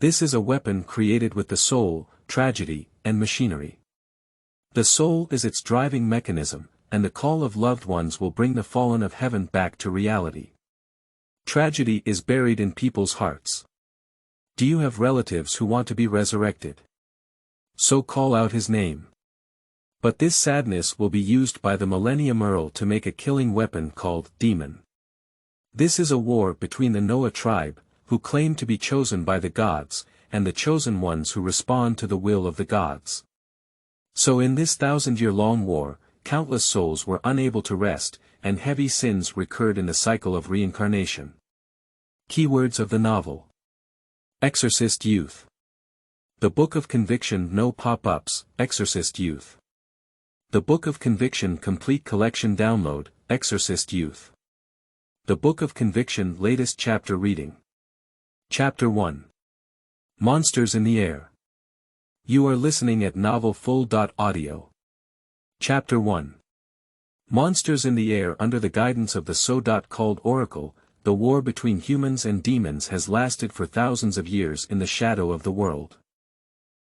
This is a weapon created with the soul, tragedy, and machinery. The soul is its driving mechanism, and the call of loved ones will bring the fallen of heaven back to reality. Tragedy is buried in people's hearts. Do you have relatives who want to be resurrected? So call out his name. But this sadness will be used by the millennium earl to make a killing weapon called demon. This is a war between the Noah tribe, who claim to be chosen by the gods, and the chosen ones who respond to the will of the gods. So in this 1,000-year-long war, countless souls were unable to rest, and heavy sins recurred in the cycle of reincarnation. Keywords of the novel. Exorcist Youth. The Book of Conviction No Pop-ups, Exorcist Youth. The Book of Conviction Complete Collection Download, Exorcist Youth. The Book of Conviction Latest Chapter Reading. Chapter 1. Monsters in the Air. You are listening at novelfull.audio. Chapter 1. Monsters in the Air. Under the guidance of the so-called Oracle, the war between humans and demons has lasted for thousands of years in the shadow of the world.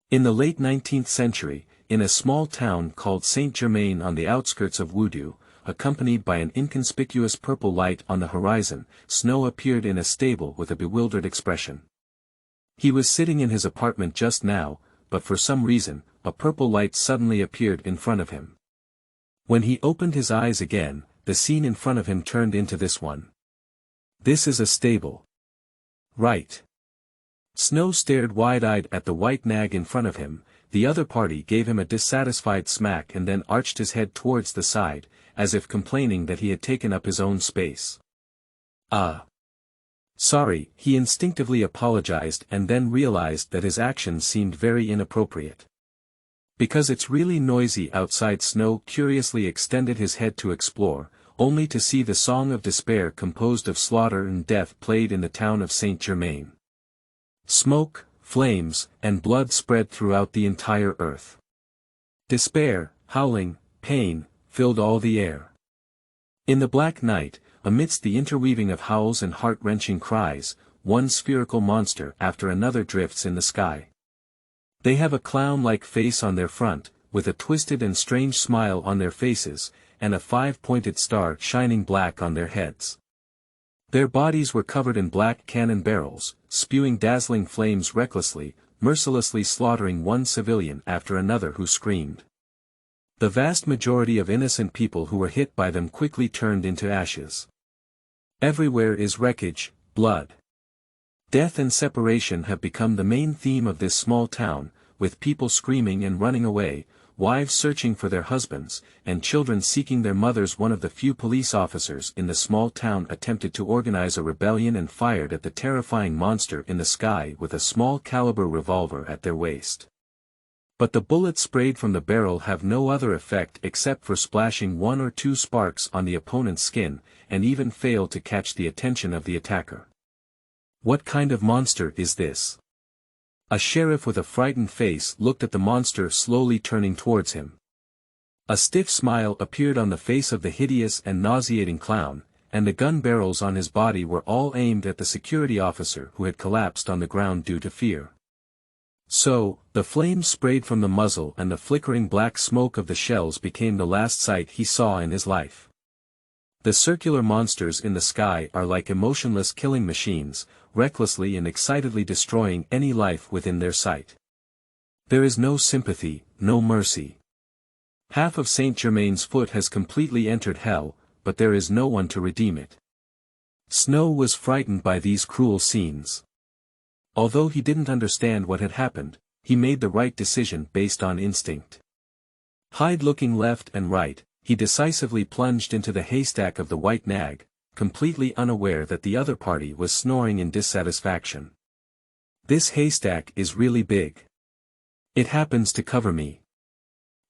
In the late 19th century, in a small town called Saint-Germain on the outskirts of Wudu, accompanied by an inconspicuous purple light on the horizon, Snow appeared in a stable with a bewildered expression. He was sitting in his apartment just now, but for some reason, a purple light suddenly appeared in front of him. When he opened his eyes again, the scene in front of him turned into this one. This is a stable. Right. Snow stared wide-eyed at the white nag in front of him. The other party gave him a dissatisfied smack and then arched his head towards the side, as if complaining that he had taken up his own space. Sorry, he instinctively apologized and then realized that his actions seemed very inappropriate. Because it's really noisy outside. Snow curiously extended his head to explore, only to see the Song of Despair composed of slaughter and death played in the town of Saint-Germain. Smoke, flames, and blood spread throughout the entire earth. Despair, howling, pain, filled all the air. In the black night, amidst the interweaving of howls and heart-wrenching cries, one spherical monster after another drifts in the sky. They have a clown-like face on their front, with a twisted and strange smile on their faces, and a 5-pointed star shining black on their heads. Their bodies were covered in black cannon barrels, spewing dazzling flames recklessly, mercilessly slaughtering one civilian after another who screamed. The vast majority of innocent people who were hit by them quickly turned into ashes. Everywhere is wreckage, blood. Death and separation have become the main theme of this small town, with people screaming and running away, wives searching for their husbands, and children seeking their mothers. One of the few police officers in the small town attempted to organize a rebellion and fired at the terrifying monster in the sky with a small caliber revolver at their waist. But the bullets sprayed from the barrel have no other effect except for splashing 1 or 2 sparks on the opponent's skin, and even fail to catch the attention of the attacker. What kind of monster is this? A sheriff with a frightened face looked at the monster slowly turning towards him. A stiff smile appeared on the face of the hideous and nauseating clown, and the gun barrels on his body were all aimed at the security officer who had collapsed on the ground due to fear. So, the flames sprayed from the muzzle and the flickering black smoke of the shells became the last sight he saw in his life. The circular monsters in the sky are like emotionless killing machines, recklessly and excitedly destroying any life within their sight. There is no sympathy, no mercy. Half of Saint-Germain's foot has completely entered hell, but there is no one to redeem it. Snow was frightened by these cruel scenes. Although he didn't understand what had happened, he made the right decision based on instinct. Looking left and right, he decisively plunged into the haystack of the white nag, completely unaware that the other party was snoring in dissatisfaction. This haystack is really big. It happens to cover me.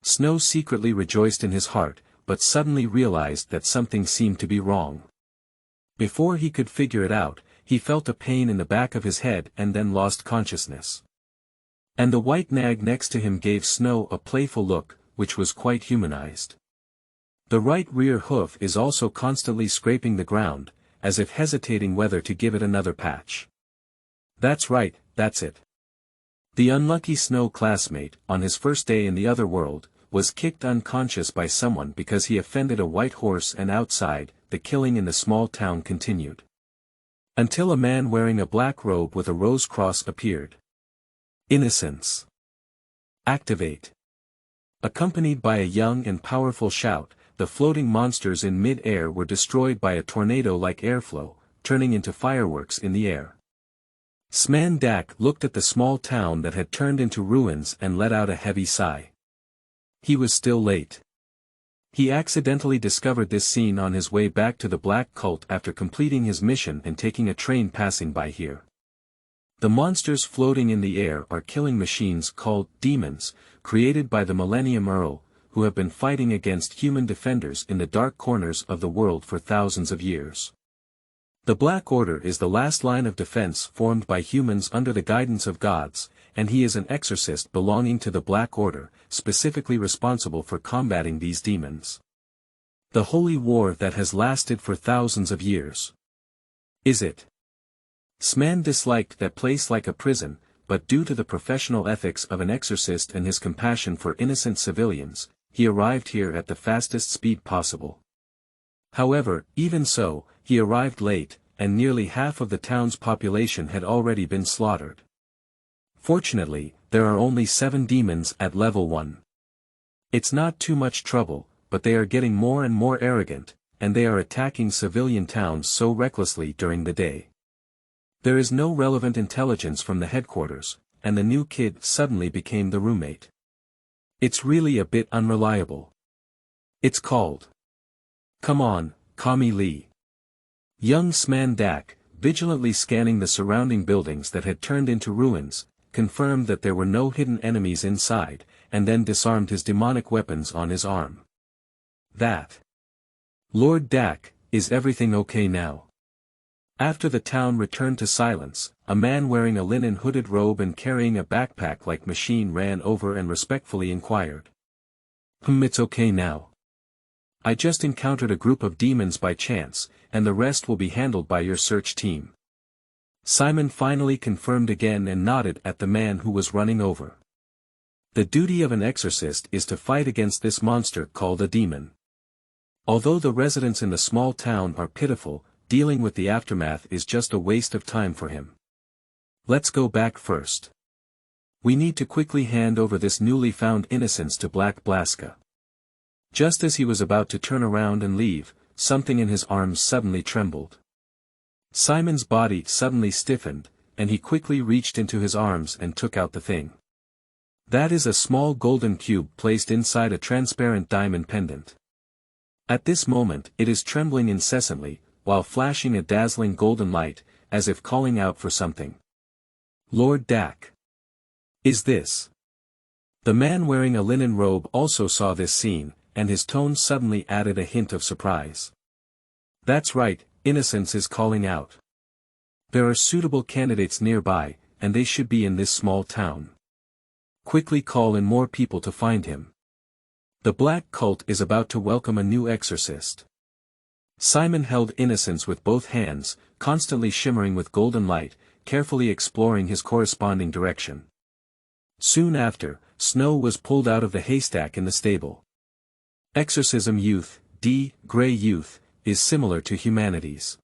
Snow secretly rejoiced in his heart, but suddenly realized that something seemed to be wrong. Before he could figure it out, he felt a pain in the back of his head and then lost consciousness. And the white nag next to him gave Snow a playful look, which was quite humanized. The right rear hoof is also constantly scraping the ground, as if hesitating whether to give it another patch. That's right, that's it. The unlucky Snow classmate, on his first day in the other world, was kicked unconscious by someone because he offended a white horse, and outside, the killing in the small town continued. Until a man wearing a black robe with a rose cross appeared. Innocence. Activate. Accompanied by a young and powerful shout, the floating monsters in mid-air were destroyed by a tornado-like airflow, turning into fireworks in the air. Smandak looked at the small town that had turned into ruins and let out a heavy sigh. He was still late. He accidentally discovered this scene on his way back to the Black Cult after completing his mission and taking a train passing by here. The monsters floating in the air are killing machines called demons, created by the Millennium Earl, who have been fighting against human defenders in the dark corners of the world for thousands of years. The Black Order is the last line of defense formed by humans under the guidance of gods, and he is an exorcist belonging to the Black Order, specifically responsible for combating these demons. The holy war that has lasted for thousands of years. Is it? Sman disliked that place like a prison, but due to the professional ethics of an exorcist and his compassion for innocent civilians, he arrived here at the fastest speed possible. However, even so, he arrived late, and nearly half of the town's population had already been slaughtered. Fortunately, there are only 7 demons at level 1. It's not too much trouble, but they are getting more and more arrogant, and they are attacking civilian towns so recklessly during the day. There is no relevant intelligence from the headquarters, and the new kid suddenly became the roommate. It's really a bit unreliable. It's called. Come on, Kamei Lee. Young Smandak, vigilantly scanning the surrounding buildings that had turned into ruins, confirmed that there were no hidden enemies inside, and then disarmed his demonic weapons on his arm. That. Lord Dak, is everything okay now? After the town returned to silence, a man wearing a linen hooded robe and carrying a backpack-like machine ran over and respectfully inquired. It's okay now. I just encountered a group of demons by chance, and the rest will be handled by your search team. Simon finally confirmed again and nodded at the man who was running over. The duty of an exorcist is to fight against this monster called a demon. Although the residents in the small town are pitiful, dealing with the aftermath is just a waste of time for him. Let's go back first. We need to quickly hand over this newly found innocence to Black Blaska. Just as he was about to turn around and leave, something in his arms suddenly trembled. Simon's body suddenly stiffened, and he quickly reached into his arms and took out the thing. That is a small golden cube placed inside a transparent diamond pendant. At this moment it is trembling incessantly, while flashing a dazzling golden light, as if calling out for something. Lord Dak. Is this? The man wearing a linen robe also saw this scene, and his tone suddenly added a hint of surprise. That's right, innocence is calling out. There are suitable candidates nearby, and they should be in this small town. Quickly call in more people to find him. The Black Cult is about to welcome a new exorcist. Simon held innocence with both hands, constantly shimmering with golden light, carefully exploring his corresponding direction. Soon after, Snow was pulled out of the haystack in the stable. Exorcism Youth, Grey Youth, is similar to Humanities.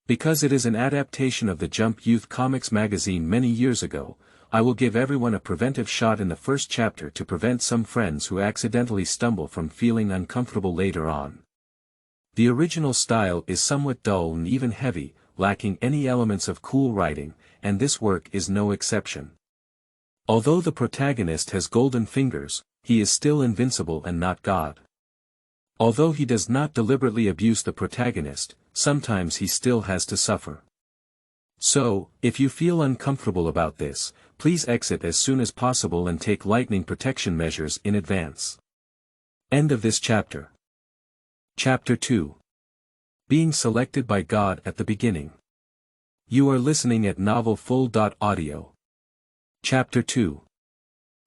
Because it is an adaptation of the Jump Youth Comics magazine many years ago, I will give everyone a preventive shot in the first chapter to prevent some friends who accidentally stumble from feeling uncomfortable later on. The original style is somewhat dull and even heavy, lacking any elements of cool writing, and this work is no exception. Although the protagonist has golden fingers, he is still invincible and not God. Although he does not deliberately abuse the protagonist, sometimes he still has to suffer. So, if you feel uncomfortable about this, please exit as soon as possible and take lightning protection measures in advance. End of this chapter. Chapter 2. Being selected by God at the beginning. You are listening at novelfull.audio. Chapter 2.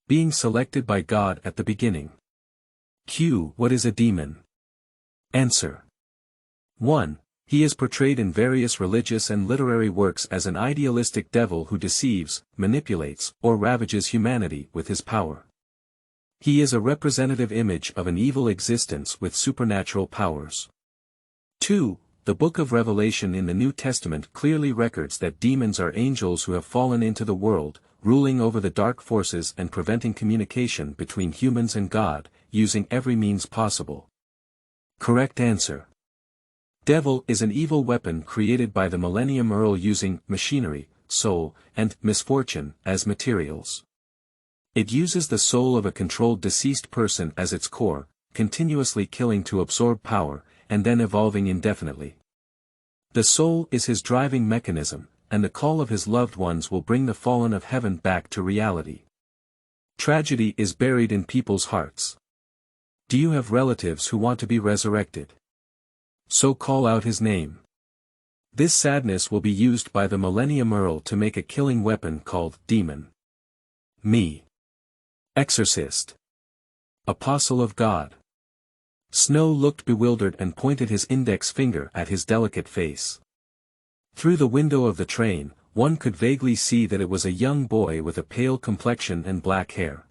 Being selected by God at the beginning. Q. What is a demon? Answer. 1. He is portrayed in various religious and literary works as an idealistic devil who deceives, manipulates, or ravages humanity with his power. He is a representative image of an evil existence with supernatural powers. 2. The Book of Revelation in the New Testament clearly records that demons are angels who have fallen into the world, ruling over the dark forces and preventing communication between humans and God, using every means possible. Correct answer. Devil is an evil weapon created by the millennium earl using machinery, soul, and misfortune as materials. It uses the soul of a controlled deceased person as its core, continuously killing to absorb power, and then evolving indefinitely. The soul is his driving mechanism, and the call of his loved ones will bring the fallen of heaven back to reality. Tragedy is buried in people's hearts. Do you have relatives who want to be resurrected? So call out his name. This sadness will be used by the Millennium Earl to make a killing weapon called Demon. Me. Exorcist. Apostle of God. Snow looked bewildered and pointed his index finger at his delicate face. Through the window of the train, one could vaguely see that it was a young boy with a pale complexion and black hair.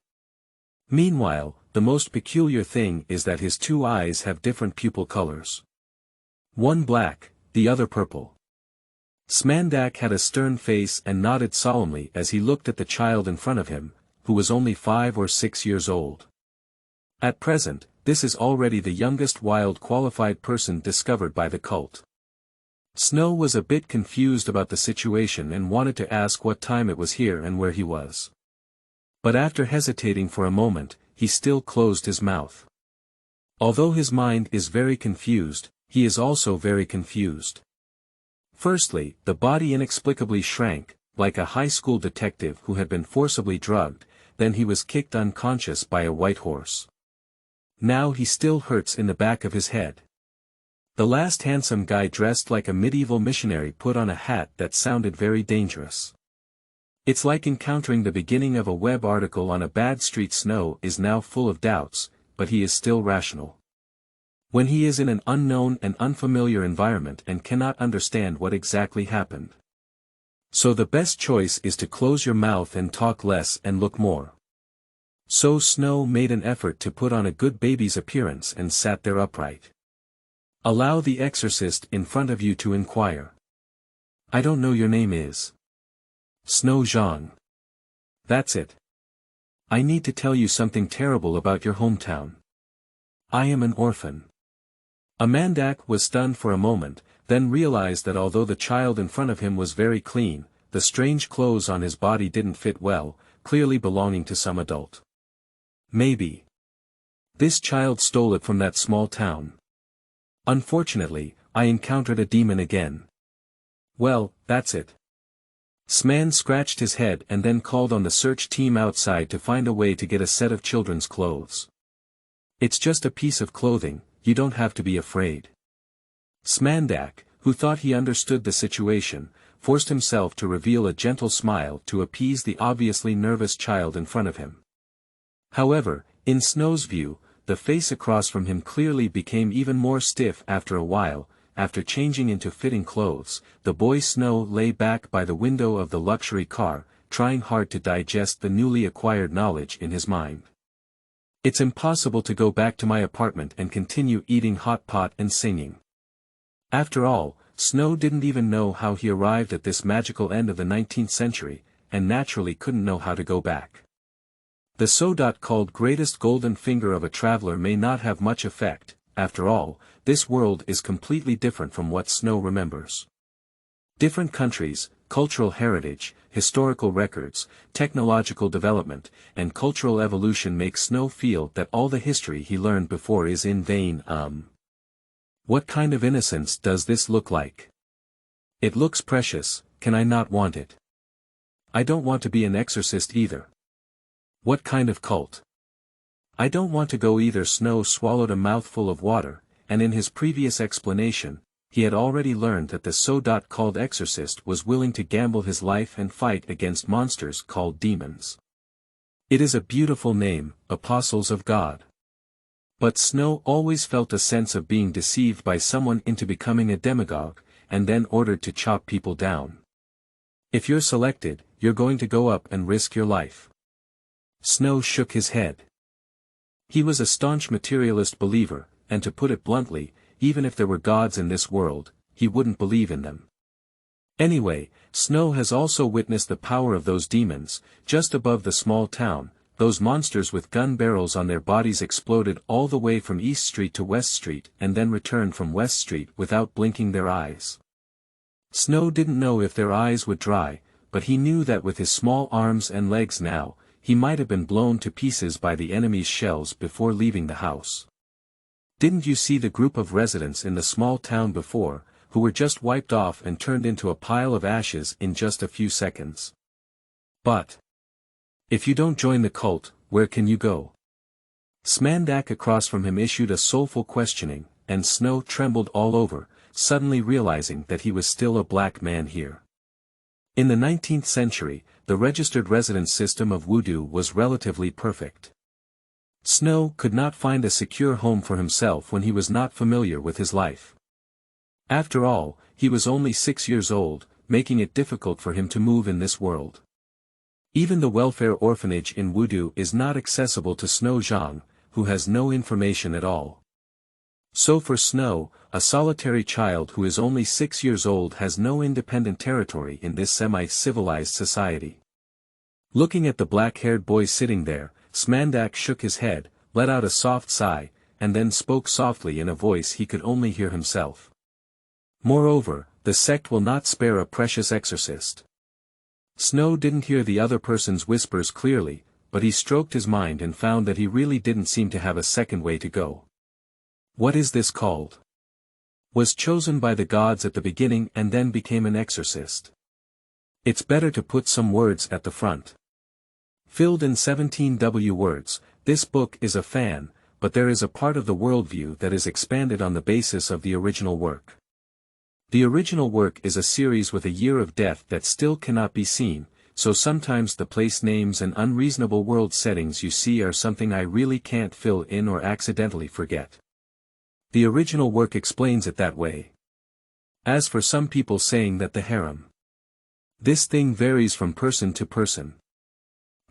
Meanwhile, the most peculiar thing is that his two eyes have different pupil colors. One black, the other purple. Smandak had a stern face and nodded solemnly as he looked at the child in front of him, who was only 5 or 6 years old. At present, this is already the youngest wild qualified person discovered by the cult. Snow was a bit confused about the situation and wanted to ask what time it was here and where he was. But after hesitating for a moment, he still closed his mouth. Although his mind is very confused, he is also very confused. Firstly, the body inexplicably shrank, like a high school detective who had been forcibly drugged, then he was kicked unconscious by a white horse. Now he still hurts in the back of his head. The last handsome guy dressed like a medieval missionary put on a hat that sounded very dangerous. It's like encountering the beginning of a web article on a bad street. Snow is now full of doubts, but he is still rational. When he is in an unknown and unfamiliar environment and cannot understand what exactly happened. So the best choice is to close your mouth and talk less and look more. So Snow made an effort to put on a good baby's appearance and sat there upright. Allow the exorcist in front of you to inquire. I don't know your name is. Snow Zhang. That's it. I need to tell you something terrible about your hometown. I am an orphan. Amandak was stunned for a moment, then realized that although the child in front of him was very clean, the strange clothes on his body didn't fit well, clearly belonging to some adult. Maybe this child stole it from that small town. Unfortunately, I encountered a demon again. Well, that's it. Sman scratched his head and then called on the search team outside to find a way to get a set of children's clothes. It's just a piece of clothing, you don't have to be afraid. Smandak, who thought he understood the situation, forced himself to reveal a gentle smile to appease the obviously nervous child in front of him. However, in Snow's view, the face across from him clearly became even more stiff after a while. After changing into fitting clothes, the boy Snow lay back by the window of the luxury car, trying hard to digest the newly acquired knowledge in his mind. It's impossible to go back to my apartment and continue eating hot pot and singing. After all, Snow didn't even know how he arrived at this magical end of the 19th century, and naturally couldn't know how to go back. The Sodot called greatest golden finger of a traveler may not have much effect. After all, this world is completely different from what Snow remembers. Different countries, cultural heritage, historical records, technological development, and cultural evolution make Snow feel that all the history he learned before is in vain. What kind of innocence does this look like? It looks precious, can I not want it? I don't want to be an exorcist either. What kind of cult? I don't want to go either. Snow swallowed a mouthful of water, and in his previous explanation, he had already learned that the Sodot called exorcist was willing to gamble his life and fight against monsters called demons. It is a beautiful name, Apostles of God. But Snow always felt a sense of being deceived by someone into becoming a demagogue, and then ordered to chop people down. If you're selected, you're going to go up and risk your life. Snow shook his head. He was a staunch materialist believer, and to put it bluntly, even if there were gods in this world, he wouldn't believe in them. Anyway, Snow has also witnessed the power of those demons. Just above the small town, those monsters with gun barrels on their bodies exploded all the way from East Street to West Street and then returned from West Street without blinking their eyes. Snow didn't know if their eyes would dry, but he knew that with his small arms and legs now, he might have been blown to pieces by the enemy's shells before leaving the house. Didn't you see the group of residents in the small town before, who were just wiped off and turned into a pile of ashes in just a few seconds? But if you don't join the cult, where can you go? Smandak across from him issued a soulful questioning, and Snow trembled all over, suddenly realizing that he was still a black man here. In the 19th century, the registered residence system of Wudu was relatively perfect. Snow could not find a secure home for himself when he was not familiar with his life. After all, he was only 6 years old, making it difficult for him to move in this world. Even the welfare orphanage in Wudu is not accessible to Snow Zhang, who has no information at all. So for Snow, a solitary child who is only 6 years old has no independent territory in this semi-civilized society. Looking at the black-haired boy sitting there, Smandak shook his head, let out a soft sigh, and then spoke softly in a voice he could only hear himself. Moreover, the sect will not spare a precious exorcist. Snow didn't hear the other person's whispers clearly, but he stroked his mind and found that he really didn't seem to have a second way to go. What is this called? Was chosen by the gods at the beginning and then became an exorcist. It's better to put some words at the front. Filled in 17W words, this book is a fan, but there is a part of the worldview that is expanded on the basis of the original work. The original work is a series with a year of death that still cannot be seen, so sometimes the place names and unreasonable world settings you see are something I really can't fill in or accidentally forget. The original work explains it that way. As for some people saying that the harem, this thing varies from person to person.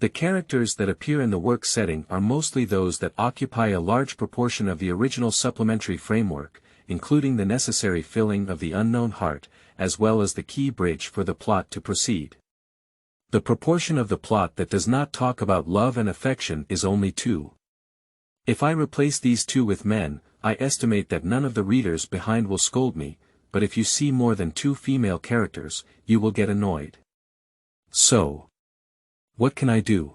The characters that appear in the work setting are mostly those that occupy a large proportion of the original supplementary framework, including the necessary filling of the unknown heart, as well as the key bridge for the plot to proceed. The proportion of the plot that does not talk about love and affection is only 2. If I replace these 2 with men, I estimate that none of the readers behind will scold me, but if you see more than 2 female characters, you will get annoyed. So, what can I do?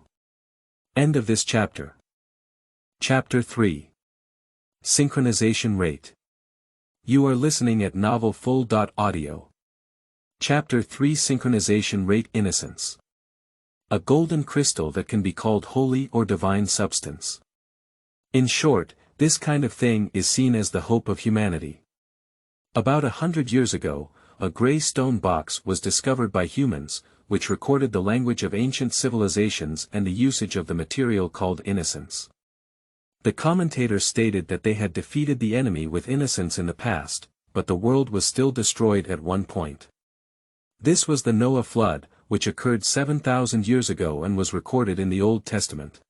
End of this chapter. Chapter 3. Synchronization Rate. You are listening at novelfull.audio. Chapter 3 Synchronization Rate Innocence. A golden crystal that can be called holy or divine substance. In short, this kind of thing is seen as the hope of humanity. About 100 years ago, a gray stone box was discovered by humans, which recorded the language of ancient civilizations and the usage of the material called innocence. The commentator stated that they had defeated the enemy with innocence in the past, but the world was still destroyed at one point. This was the Noah flood, which occurred 7,000 years ago and was recorded in the Old Testament.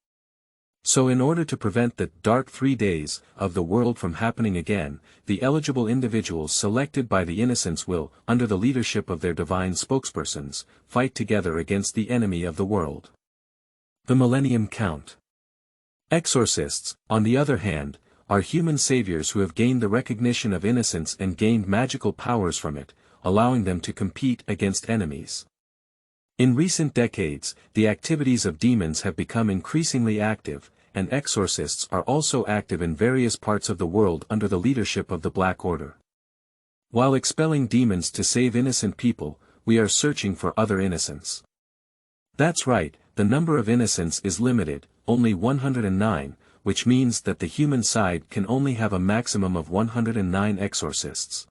So in order to prevent the dark 3 days of the world from happening again, the eligible individuals selected by the innocents will, under the leadership of their divine spokespersons, fight together against the enemy of the world. The Millennium Count. Exorcists, on the other hand, are human saviors who have gained the recognition of innocence and gained magical powers from it, allowing them to compete against enemies. In recent decades, the activities of demons have become increasingly active, and exorcists are also active in various parts of the world under the leadership of the Black Order. While expelling demons to save innocent people, we are searching for other innocents. That's right, the number of innocents is limited, only 109, which means that the human side can only have a maximum of 109 exorcists.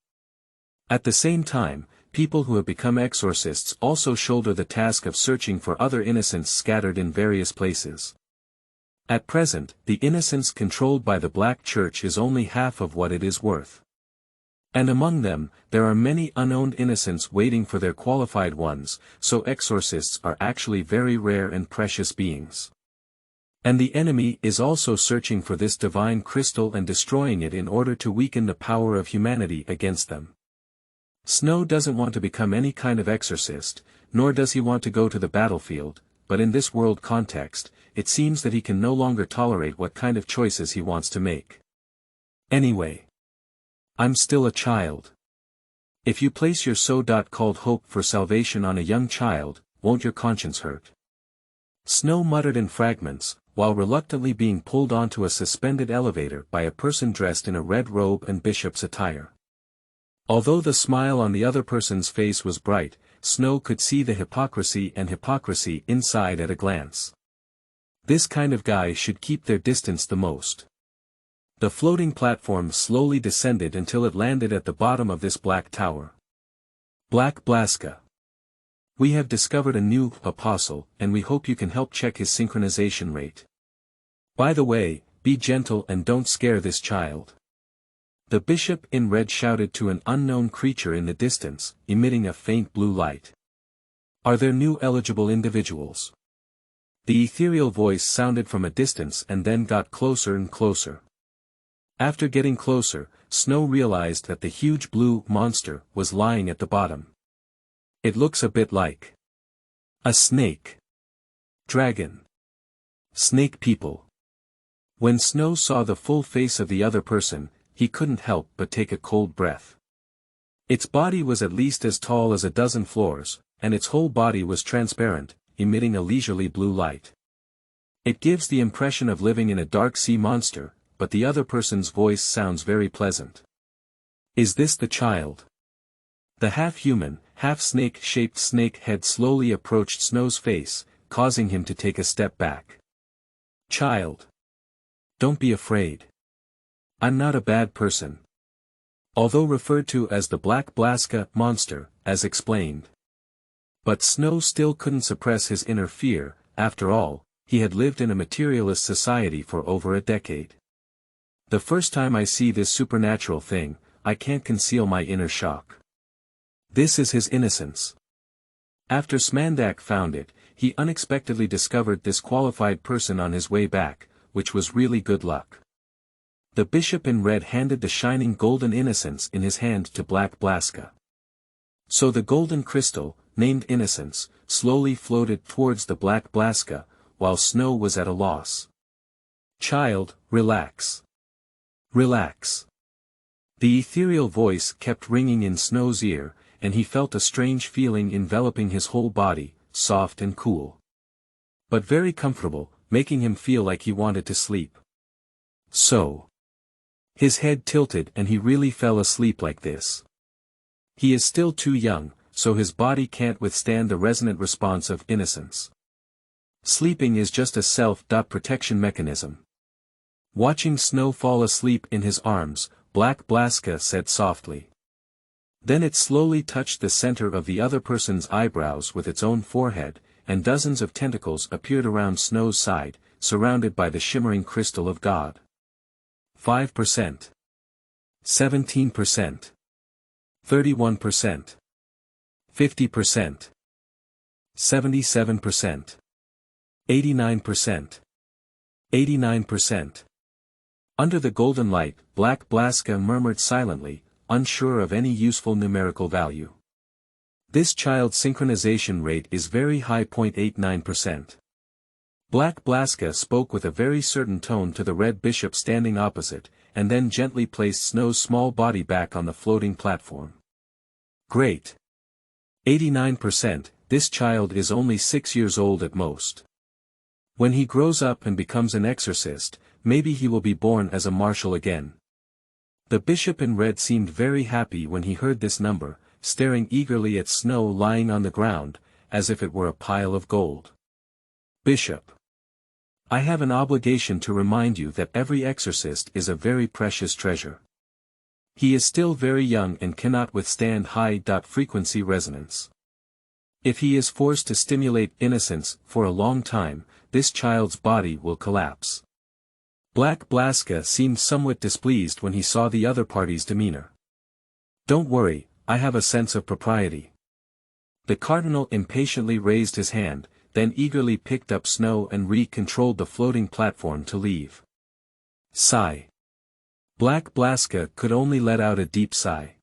At the same time, people who have become exorcists also shoulder the task of searching for other innocents scattered in various places. At present, the innocence controlled by the Black Church is only half of what it is worth. And among them, there are many unowned innocents waiting for their qualified ones, so exorcists are actually very rare and precious beings. And the enemy is also searching for this divine crystal and destroying it in order to weaken the power of humanity against them. Snow doesn't want to become any kind of exorcist, nor does he want to go to the battlefield, but in this world context, it seems that he can no longer tolerate what kind of choices he wants to make. Anyway, I'm still a child. If you place your so-called hope for salvation on a young child, won't your conscience hurt? Snow muttered in fragments, while reluctantly being pulled onto a suspended elevator by a person dressed in a red robe and bishop's attire. Although the smile on the other person's face was bright, Snow could see the hypocrisy inside at a glance. This kind of guy should keep their distance the most. The floating platform slowly descended until it landed at the bottom of this black tower. Black Blaska. We have discovered a new apostle, and we hope you can help check his synchronization rate. By the way, be gentle and don't scare this child. The bishop in red shouted to an unknown creature in the distance, emitting a faint blue light. Are there new eligible individuals? The ethereal voice sounded from a distance and then got closer and closer. After getting closer, Snow realized that the huge blue monster was lying at the bottom. It looks a bit like a snake. Dragon. Snake people. When Snow saw the full face of the other person, he couldn't help but take a cold breath. Its body was at least as tall as a dozen floors, and its whole body was transparent, emitting a leisurely blue light. It gives the impression of living in a dark sea monster, but the other person's voice sounds very pleasant. Is this the child? The half-human, half-snake-shaped snake head slowly approached Snow's face, causing him to take a step back. Child. Don't be afraid. I'm not a bad person. Although referred to as the Black Blaska monster, as explained. But Snow still couldn't suppress his inner fear. After all, he had lived in a materialist society for over a decade. The first time I see this supernatural thing, I can't conceal my inner shock. This is his innocence. After Smandak found it, he unexpectedly discovered this qualified person on his way back, which was really good luck. The bishop in red handed the shining golden innocence in his hand to Black Blaska. So the golden crystal, named Innocence, slowly floated towards the Black Blaska, while Snow was at a loss. Child, relax. Relax. The ethereal voice kept ringing in Snow's ear, and he felt a strange feeling enveloping his whole body, soft and cool. But very comfortable, making him feel like he wanted to sleep. So. His head tilted and he really fell asleep like this. He is still too young, so his body can't withstand the resonant response of innocence. Sleeping is just a self-protection mechanism. Watching Snow fall asleep in his arms, Black Blaska said softly. Then it slowly touched the center of the other person's eyebrows with its own forehead, and dozens of tentacles appeared around Snow's side, surrounded by the shimmering crystal of God. 5%. 17%. 31%. 50%. 77%. 89%. 89%. Under the golden light, Black Blaska murmured silently, unsure of any useful numerical value. This child's synchronization rate is very high. 0.89%. Black Blaska spoke with a very certain tone to the red bishop standing opposite, and then gently placed Snow's small body back on the floating platform. Great. 89%, this child is only 6 years old at most. When he grows up and becomes an exorcist, maybe he will be born as a marshal again. The bishop in red seemed very happy when he heard this number, staring eagerly at Snow lying on the ground, as if it were a pile of gold. Bishop. I have an obligation to remind you that every exorcist is a very precious treasure. He is still very young and cannot withstand high-frequency resonance. If he is forced to stimulate innocence for a long time, this child's body will collapse. Black Blaska seemed somewhat displeased when he saw the other party's demeanor. Don't worry, I have a sense of propriety. The cardinal impatiently raised his hand, then eagerly picked up Snow and controlled the floating platform to leave. Sigh. Black Blaska could only let out a deep sigh.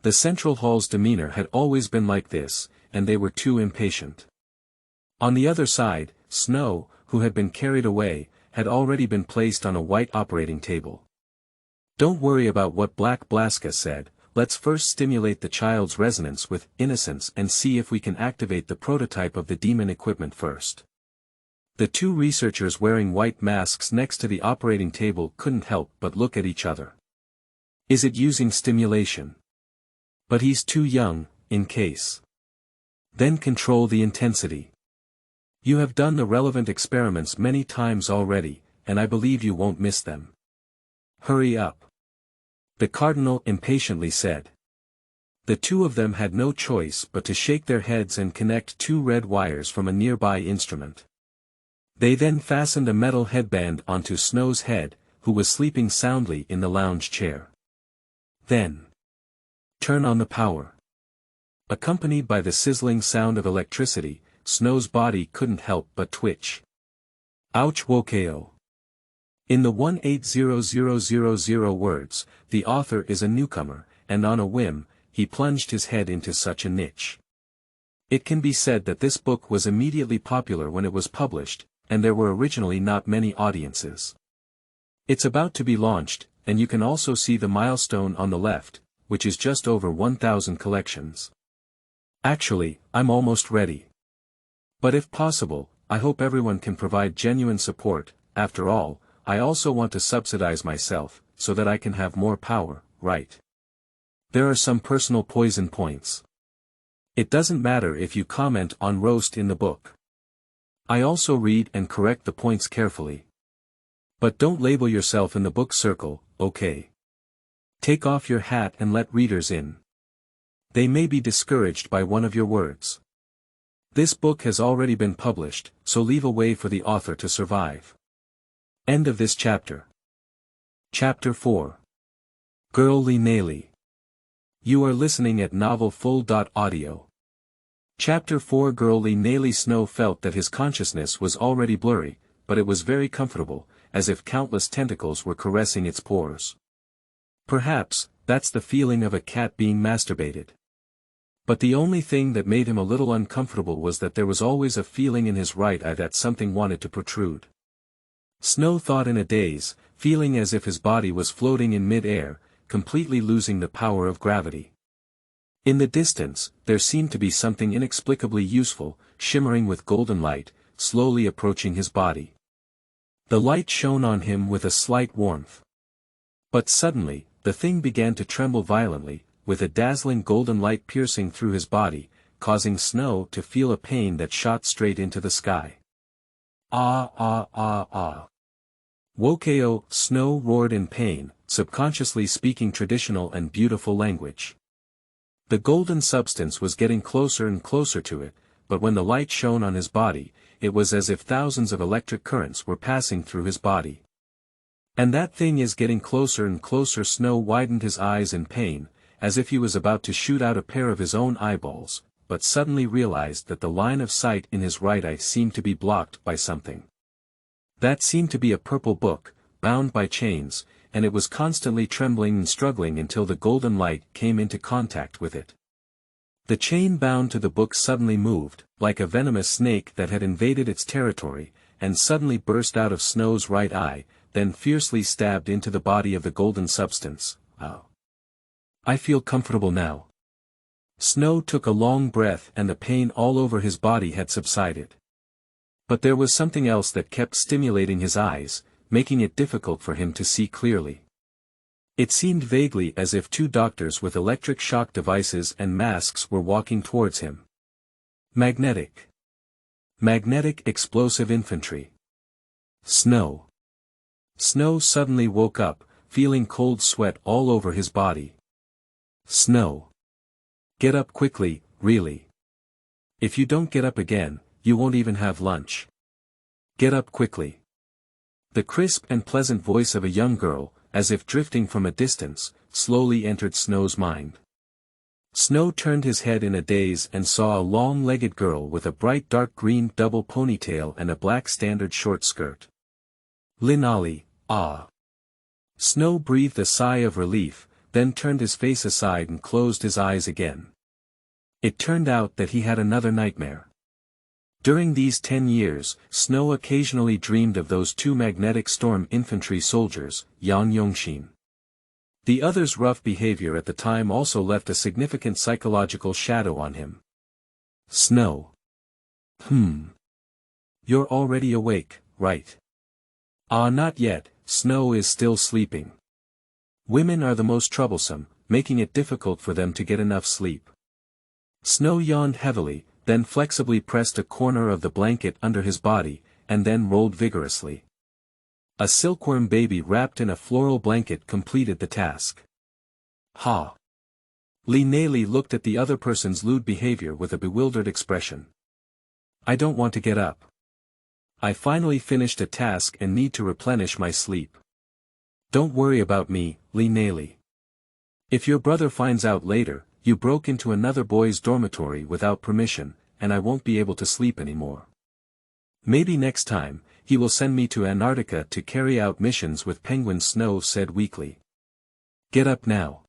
The Central Hall's demeanor had always been like this, and they were too impatient. On the other side, Snow, who had been carried away, had already been placed on a white operating table. Don't worry about what Black Blaska said, let's first stimulate the child's resonance with innocence and see if we can activate the prototype of the demon equipment first. The two researchers wearing white masks next to the operating table couldn't help but look at each other. Is it using stimulation? But he's too young, in case. Then control the intensity. You have done the relevant experiments many times already, and I believe you won't miss them. Hurry up. The cardinal impatiently said. The two of them had no choice but to shake their heads and connect two red wires from a nearby instrument. They then fastened a metal headband onto Snow's head, who was sleeping soundly in the lounge chair. Then turn on the power. Accompanied by the sizzling sound of electricity, Snow's body couldn't help but twitch. Ouch Wokeo. In the 1800000 words, the author is a newcomer, and on a whim, he plunged his head into such a niche. It can be said that this book was immediately popular when it was published, and there were originally not many audiences. It's about to be launched, and you can also see the milestone on the left, which is just over 1,000 collections. Actually, I'm almost ready. But if possible, I hope everyone can provide genuine support. After all, I also want to subsidize myself, so that I can have more power, right? There are some personal poison points. It doesn't matter if you comment on roast in the book. I also read and correct the points carefully. But don't label yourself in the book circle, okay? Take off your hat and let readers in. They may be discouraged by one of your words. This book has already been published, so leave a way for the author to survive. End of this chapter. Chapter 4. Girly Nali. You are listening at novelfull.audio. Chapter 4. Girly Nali. Snow felt that his consciousness was already blurry, but it was very comfortable, as if countless tentacles were caressing its pores. Perhaps, that's the feeling of a cat being masturbated. But the only thing that made him a little uncomfortable was that there was always a feeling in his right eye that something wanted to protrude. Snow thought in a daze, feeling as if his body was floating in mid-air, completely losing the power of gravity. In the distance, there seemed to be something inexplicably useful, shimmering with golden light, slowly approaching his body. The light shone on him with a slight warmth. But suddenly, the thing began to tremble violently, with a dazzling golden light piercing through his body, causing Snow to feel a pain that shot straight into the sky. Ah ah ah ah. Wokeo, Snow roared in pain, subconsciously speaking traditional and beautiful language. The golden substance was getting closer and closer to it, but when the light shone on his body, it was as if thousands of electric currents were passing through his body. And that thing is getting closer and closer. Snow widened his eyes in pain, as if he was about to shoot out a pair of his own eyeballs, but suddenly realized that the line of sight in his right eye seemed to be blocked by something. That seemed to be a purple book, bound by chains, and it was constantly trembling and struggling until the golden light came into contact with it. The chain bound to the book suddenly moved, like a venomous snake that had invaded its territory, and suddenly burst out of Snow's right eye, then fiercely stabbed into the body of the golden substance. Oh. I feel comfortable now. Snow took a long breath and the pain all over his body had subsided. But there was something else that kept stimulating his eyes, making it difficult for him to see clearly. It seemed vaguely as if two doctors with electric shock devices and masks were walking towards him. Magnetic explosive infantry. Snow suddenly woke up, feeling cold sweat all over his body. Snow. Get up quickly, really. If you don't get up again, you won't even have lunch. Get up quickly. The crisp and pleasant voice of a young girl, as if drifting from a distance, slowly entered Snow's mind. Snow turned his head in a daze and saw a long-legged girl with a bright dark green double ponytail and a black standard short skirt. Nali, ah. Snow breathed a sigh of relief, then turned his face aside and closed his eyes again. It turned out that he had another nightmare. During these 10 years, Snow occasionally dreamed of those two magnetic storm infantry soldiers, Yan Yongshin. The other's rough behavior at the time also left a significant psychological shadow on him. Snow. You're already awake, right? Ah, not yet, Snow is still sleeping. Women are the most troublesome, making it difficult for them to get enough sleep. Snow yawned heavily, then flexibly pressed a corner of the blanket under his body, and then rolled vigorously. A silkworm baby wrapped in a floral blanket completed the task. Ha! Nali looked at the other person's lewd behavior with a bewildered expression. I don't want to get up. I finally finished a task and need to replenish my sleep. Don't worry about me, Nali. If your brother finds out later, you broke into another boy's dormitory without permission, and I won't be able to sleep anymore. Maybe next time, he will send me to Antarctica to carry out missions with Penguin. Snow said weakly. Get up now.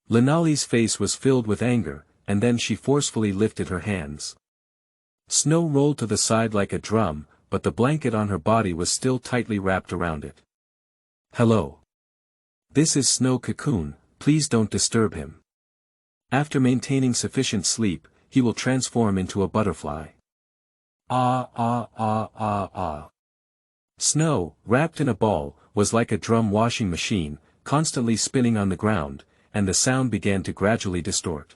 Nali's face was filled with anger, and then she forcefully lifted her hands. Snow rolled to the side like a drum, but the blanket on her body was still tightly wrapped around it. Hello. This is Snow Cocoon, please don't disturb him. After maintaining sufficient sleep, he will transform into a butterfly. Ah ah ah ah ah. Snow, wrapped in a ball, was like a drum washing machine, constantly spinning on the ground, and the sound began to gradually distort.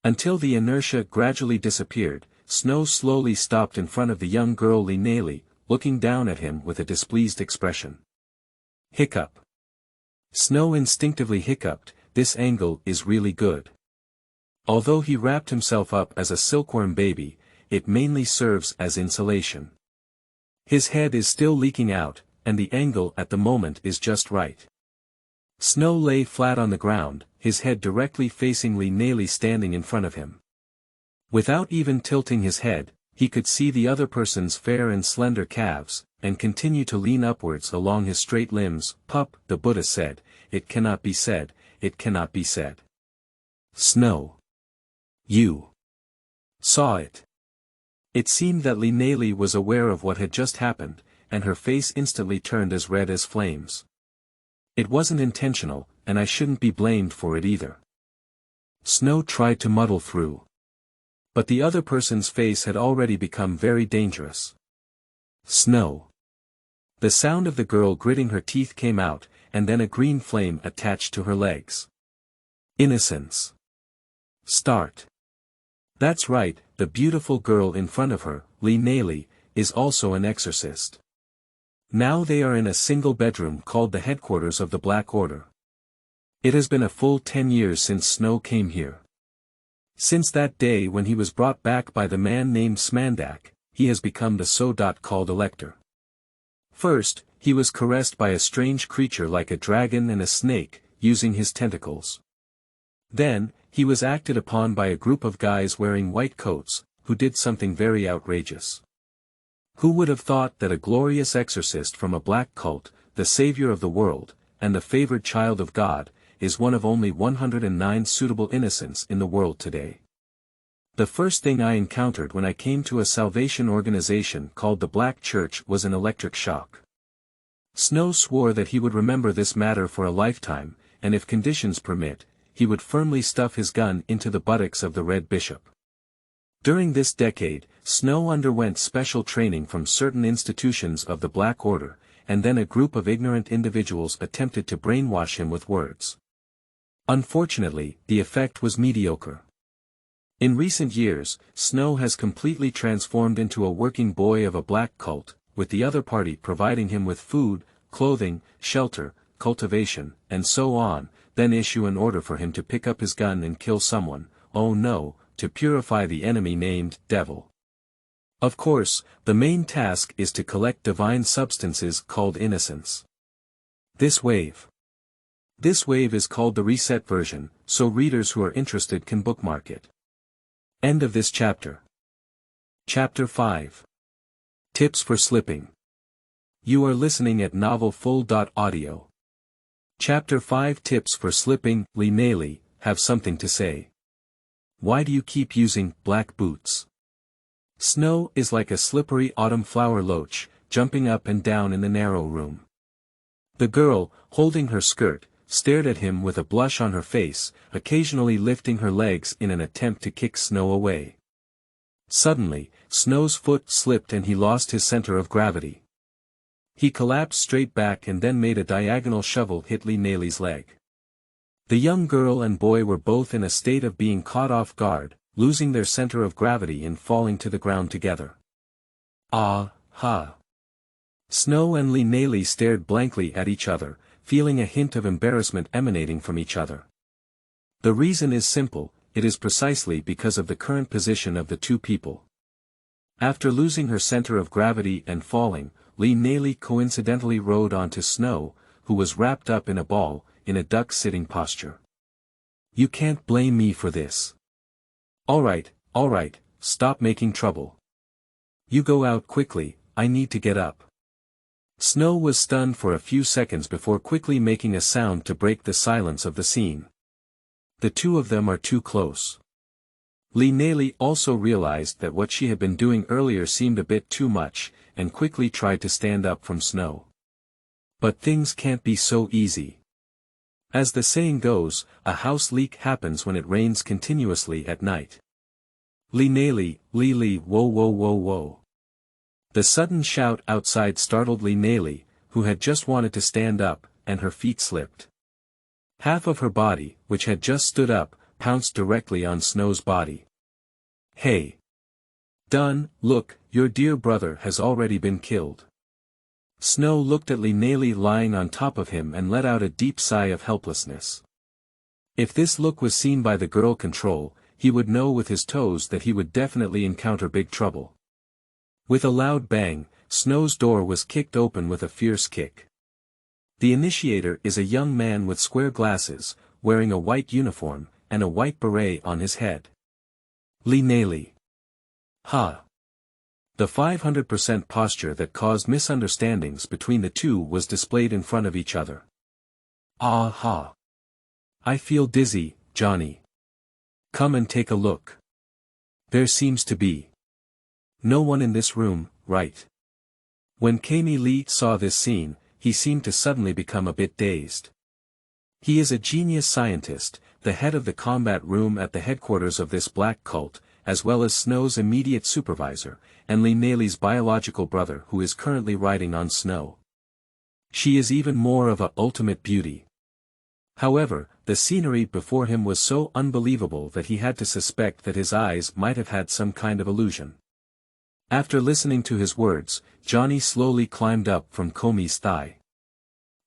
Until the inertia gradually disappeared, Snow slowly stopped in front of the young girl Nali, looking down at him with a displeased expression. Hiccup. Snow instinctively hiccuped, this angle is really good. Although he wrapped himself up as a silkworm baby, it mainly serves as insulation. His head is still leaking out, and the angle at the moment is just right. Snow lay flat on the ground, his head directly facing Nali standing in front of him. Without even tilting his head, he could see the other person's fair and slender calves, and continue to lean upwards along his straight limbs. Pup, the Buddha said, it cannot be said, it cannot be said. Snow. You saw it. It seemed that Nali was aware of what had just happened, and her face instantly turned as red as flames. It wasn't intentional, and I shouldn't be blamed for it either. Snow tried to muddle through. But the other person's face had already become very dangerous. Snow. The sound of the girl gritting her teeth came out, and then a green flame attached to her legs. Innocence. Start. That's right, the beautiful girl in front of her, Nali, is also an exorcist. Now they are in a single bedroom called the headquarters of the Black Order. It has been a full 10 years since Snow came here. Since that day when he was brought back by the man named Smandak, he has become the so-called elector. First, he was caressed by a strange creature like a dragon and a snake, using his tentacles. Then, he was acted upon by a group of guys wearing white coats, who did something very outrageous. Who would have thought that a glorious exorcist from a black cult, the savior of the world, and the favored child of God, is one of only 109 suitable innocents in the world today? The first thing I encountered when I came to a salvation organization called the Black Church was an electric shock. Snow swore that he would remember this matter for a lifetime, and if conditions permit, he would firmly stuff his gun into the buttocks of the Red Bishop. During this decade, Snow underwent special training from certain institutions of the Black Order, and then a group of ignorant individuals attempted to brainwash him with words. Unfortunately, the effect was mediocre. In recent years, Snow has completely transformed into a working boy of a black cult, with the other party providing him with food, clothing, shelter, cultivation, and so on, then issue an order for him to pick up his gun and kill someone. Oh no, to purify the enemy named Devil. Of course, the main task is to collect divine substances called innocence. This wave is called the reset version, so readers who are interested can bookmark it. End of this chapter. Chapter 5. Tips for Slipping. You are listening at novelfull.audio. Chapter 5 Tips for Slipping. Nali, have something to say. Why do you keep using black boots? Snow is like a slippery autumn flower loach, jumping up and down in the narrow room. The girl, holding her skirt, stared at him with a blush on her face, occasionally lifting her legs in an attempt to kick Snow away. Suddenly, Snow's foot slipped and he lost his center of gravity. He collapsed straight back and then made a diagonal shovel hit Nali's leg. The young girl and boy were both in a state of being caught off guard, losing their center of gravity and falling to the ground together. Ah, ha. Snow and Nali stared blankly at each other, feeling a hint of embarrassment emanating from each other. The reason is simple, it is precisely because of the current position of the two people. After losing her center of gravity and falling, Nali coincidentally rode onto Snow, who was wrapped up in a ball, in a duck-sitting posture. You can't blame me for this. Alright, stop making trouble. You go out quickly, I need to get up. Snow was stunned for a few seconds before quickly making a sound to break the silence of the scene. The two of them are too close. Nali also realized that what she had been doing earlier seemed a bit too much, and quickly tried to stand up from Snow. But things can't be so easy. As the saying goes, a house leak happens when it rains continuously at night. Nali, whoa. The sudden shout outside startled Nali, who had just wanted to stand up, and her feet slipped. Half of her body, which had just stood up, pounced directly on Snow's body. Hey! Done, look, your dear brother has already been killed. Snow looked at Nali lying on top of him and let out a deep sigh of helplessness. If this look was seen by the girl control, he would know with his toes that he would definitely encounter big trouble. With a loud bang, Snow's door was kicked open with a fierce kick. The initiator is a young man with square glasses, wearing a white uniform, and a white beret on his head. Nali. Ha! The 500% posture that caused misunderstandings between the two was displayed in front of each other. Ah ha! I feel dizzy, Johnny. Come and take a look. There seems to be no one in this room, right? When Kamei saw this scene, he seemed to suddenly become a bit dazed. He is a genius scientist, the head of the combat room at the headquarters of this black cult, as well as Snow's immediate supervisor, and Nali's biological brother who is currently riding on Snow. She is even more of a ultimate beauty. However, the scenery before him was so unbelievable that he had to suspect that his eyes might have had some kind of illusion. After listening to his words, Johnny slowly climbed up from Kamei's thigh.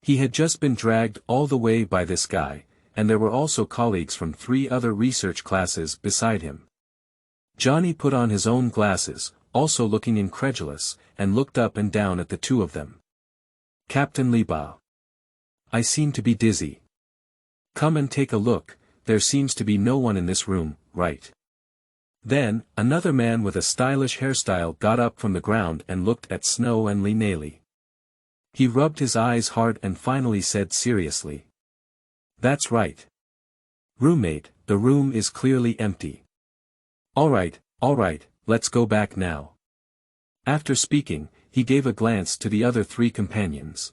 He had just been dragged all the way by this guy, and there were also colleagues from 3 other research classes beside him. Johnny put on his own glasses, also looking incredulous, and looked up and down at the two of them. Captain Liebau. I seem to be dizzy. Come and take a look, there seems to be no one in this room, right? Then, another man with a stylish hairstyle got up from the ground and looked at Snow and Nali. He rubbed his eyes hard and finally said seriously. That's right. Roommate, the room is clearly empty. Alright, let's go back now. After speaking, he gave a glance to the other 3 companions.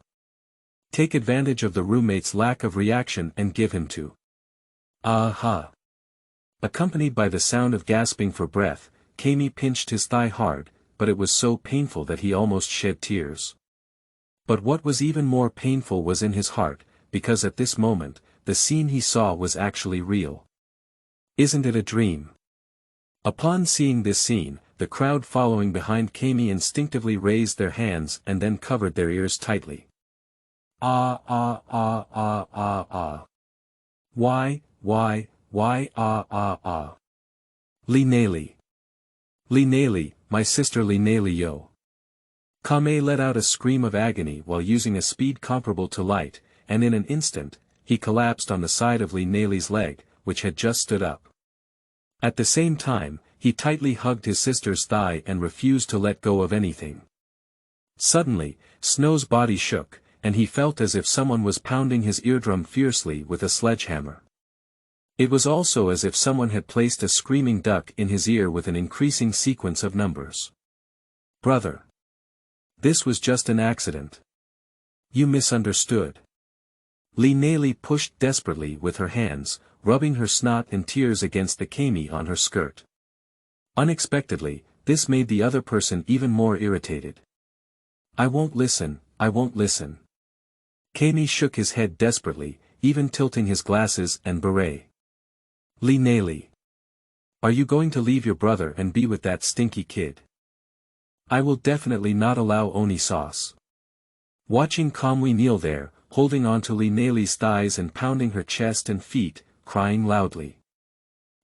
Take advantage of the roommate's lack of reaction and give him to. Aha! Accompanied by the sound of gasping for breath, Kamei pinched his thigh hard, but it was so painful that he almost shed tears. But what was even more painful was in his heart, because at this moment, the scene he saw was actually real. Isn't it a dream? Upon seeing this scene, the crowd following behind Kamei instinctively raised their hands and then covered their ears tightly. Ah. Why, ah. Nali. Nali, my sister Nali yo. Kamei let out a scream of agony while using a speed comparable to light, and in an instant, he collapsed on the side of Nali's leg, which had just stood up. At the same time, he tightly hugged his sister's thigh and refused to let go of anything. Suddenly, Snow's body shook, and he felt as if someone was pounding his eardrum fiercely with a sledgehammer. It was also as if someone had placed a screaming duck in his ear with an increasing sequence of numbers. Brother. This was just an accident. You misunderstood. Nali pushed desperately with her hands, rubbing her snot and tears against the Kamei on her skirt. Unexpectedly, this made the other person even more irritated. I won't listen, I won't listen. Kamei shook his head desperately, even tilting his glasses and beret. Nali. Are you going to leave your brother and be with that stinky kid? I will definitely not allow Oni sauce. Watching Kamei kneel there, holding on to Nali's thighs and pounding her chest and feet, crying loudly.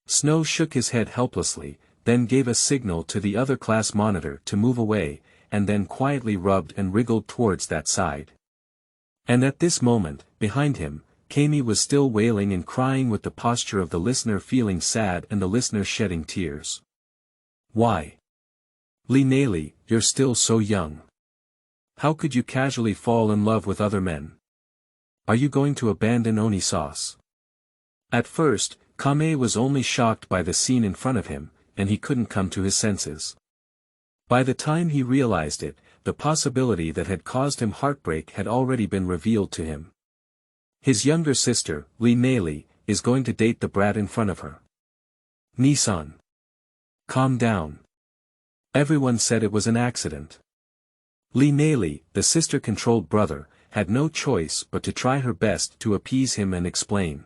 Snow shook his head helplessly, then gave a signal to the other class monitor to move away, and then quietly rubbed and wriggled towards that side. And at this moment, behind him, Kamei was still wailing and crying with the posture of the listener feeling sad and the listener shedding tears. Why? Nali, you're still so young. How could you casually fall in love with other men? Are you going to abandon Oni sauce? At first, Kamei was only shocked by the scene in front of him, and he couldn't come to his senses. By the time he realized it, the possibility that had caused him heartbreak had already been revealed to him. His younger sister, Nali, is going to date the brat in front of her. Nissan. Calm down. Everyone said it was an accident. Nali, the sister-controlled brother, had no choice but to try her best to appease him and explain.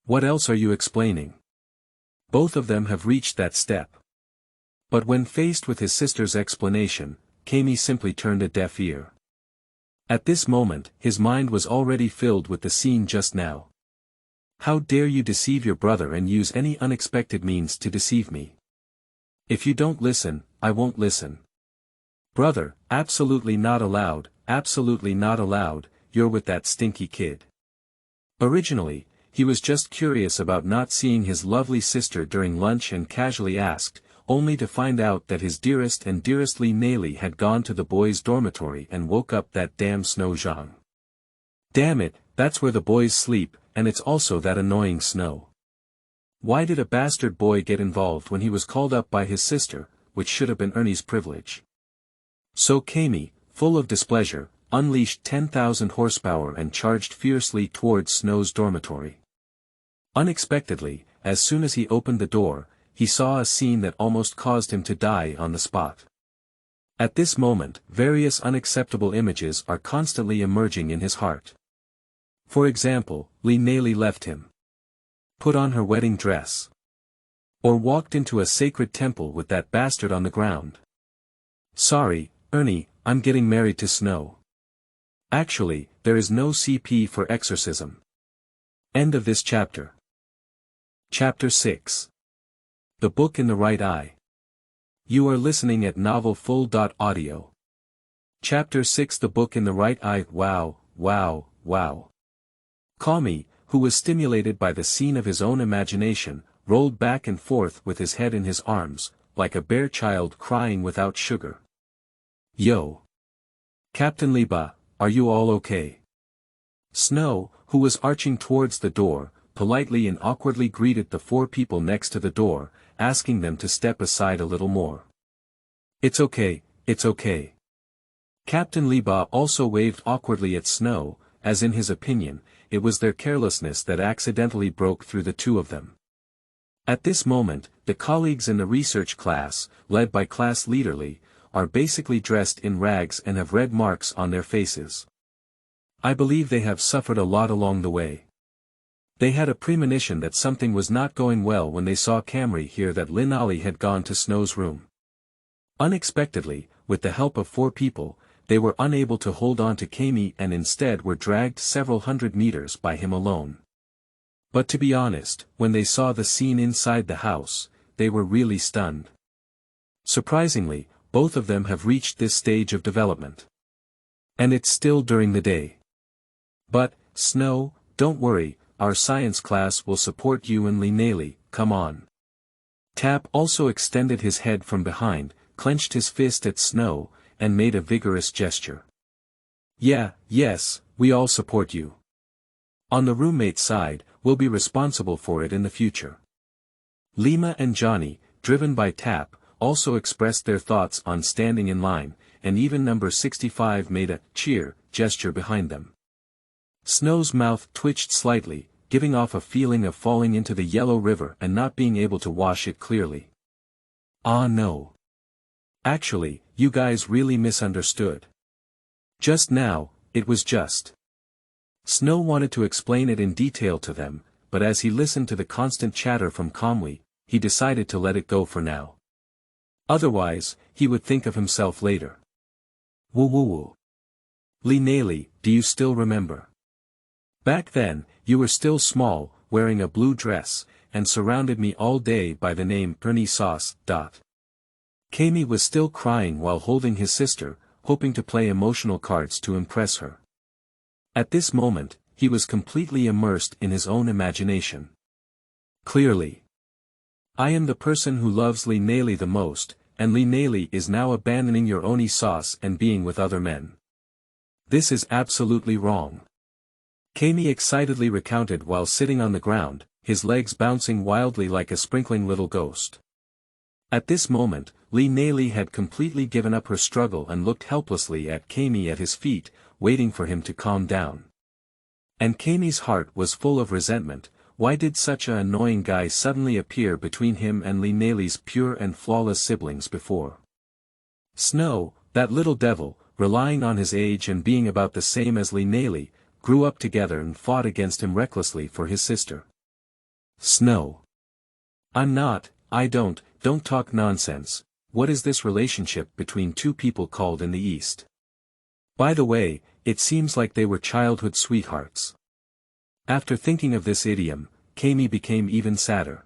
What else are you explaining? Both of them have reached that step. But when faced with his sister's explanation, Kamei simply turned a deaf ear. At this moment, his mind was already filled with the scene just now. How dare you deceive your brother and use any unexpected means to deceive me? If you don't listen, I won't listen. Brother, absolutely not allowed, you're with that stinky kid. Originally, he was just curious about not seeing his lovely sister during lunch and casually asked, only to find out that his dearest Nali had gone to the boys' dormitory and woke up that damn Snow Zhang. Damn it, that's where the boys sleep, and it's also that annoying Snow. Why did a bastard boy get involved when he was called up by his sister, which should have been Ernie's privilege? So Kamei, full of displeasure, unleashed 10,000 horsepower and charged fiercely towards Snow's dormitory. Unexpectedly, as soon as he opened the door, he saw a scene that almost caused him to die on the spot. At this moment, various unacceptable images are constantly emerging in his heart. For example, Nali left him. Put on her wedding dress. Or walked into a sacred temple with that bastard on the ground. Sorry, Ernie, I'm getting married to Snow. Actually, there is no CP for exorcism. End of this chapter. Chapter 6. The Book in the Right Eye. You are listening at novelfull.audio. Chapter 6. The Book in the Right Eye. Wow, wow, wow. Kamei, who was stimulated by the scene of his own imagination, rolled back and forth with his head in his arms, like a bare child crying without sugar. Yo. Captain Liba, are you all okay? Snow, who was arching towards the door, politely and awkwardly greeted the 4 people next to the door, asking them to step aside a little more. It's okay, it's okay. Captain Liba also waved awkwardly at Snow, as in his opinion, it was their carelessness that accidentally broke through the two of them. At this moment, the colleagues in the research class, led by class leader Lee, are basically dressed in rags and have red marks on their faces. I believe they have suffered a lot along the way. They had a premonition that something was not going well when they saw Kamei hear that Nali had gone to Snow's room. Unexpectedly, with the help of 4 people, they were unable to hold on to Kamei and instead were dragged several hundred meters by him alone. But to be honest, when they saw the scene inside the house, they were really stunned. Surprisingly, both of them have reached this stage of development. And it's still during the day. But, Snow, don't worry, our science class will support you and Nali, come on. Tap also extended his head from behind, clenched his fist at Snow, and made a vigorous gesture. Yes, we all support you. On the roommate side, we'll be responsible for it in the future. Lima and Johnny, driven by Tap, also expressed their thoughts on standing in line, and even number 65 made a cheer gesture behind them. Snow's mouth twitched slightly, giving off a feeling of falling into the yellow river and not being able to wash it clearly. Ah no. Actually, you guys really misunderstood. Just now, it was just. Snow wanted to explain it in detail to them, but as he listened to the constant chatter from Kamei, he decided to let it go for now. Otherwise, he would think of himself later. Woo. Nali, do you still remember? Back then, you were still small, wearing a blue dress, and surrounded me all day by the name Ernie Sauce. Kamei was still crying while holding his sister, hoping to play emotional cards to impress her. At this moment, he was completely immersed in his own imagination. Clearly. I am the person who loves Nali the most, and Nali is now abandoning your Oni sauce and being with other men. This is absolutely wrong. Kamei excitedly recounted while sitting on the ground, his legs bouncing wildly like a sprinkling little ghost. At this moment, Nali had completely given up her struggle and looked helplessly at Kamei at his feet, waiting for him to calm down. And Kamei's heart was full of resentment. Why did such an annoying guy suddenly appear between him and Nali's pure and flawless siblings before? Snow, that little devil, relying on his age and being about the same as Nali, grew up together and fought against him recklessly for his sister. Snow. Don't talk nonsense. What is this relationship between two people called in the East? By the way, it seems like they were childhood sweethearts. After thinking of this idiom, Kamei became even sadder.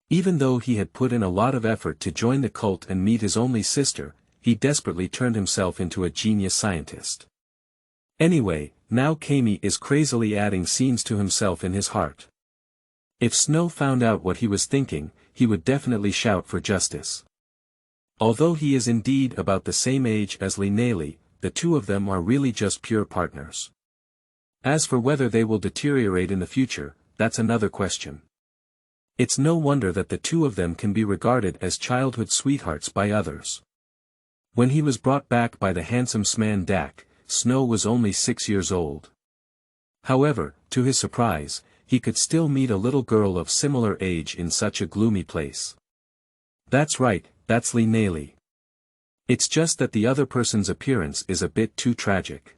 Even though he had put in a lot of effort to join the cult and meet his only sister, he desperately turned himself into a genius scientist. Anyway, now Kamei is crazily adding scenes to himself in his heart. If Snow found out what he was thinking, he would definitely shout for justice. Although he is indeed about the same age as Nali, the two of them are really just pure partners. As for whether they will deteriorate in the future, that's another question. It's no wonder that the two of them can be regarded as childhood sweethearts by others. When he was brought back by the handsome man Dak, Snow was only 6 years old. However, to his surprise, he could still meet a little girl of similar age in such a gloomy place. That's right, that's Nali. It's just that the other person's appearance is a bit too tragic.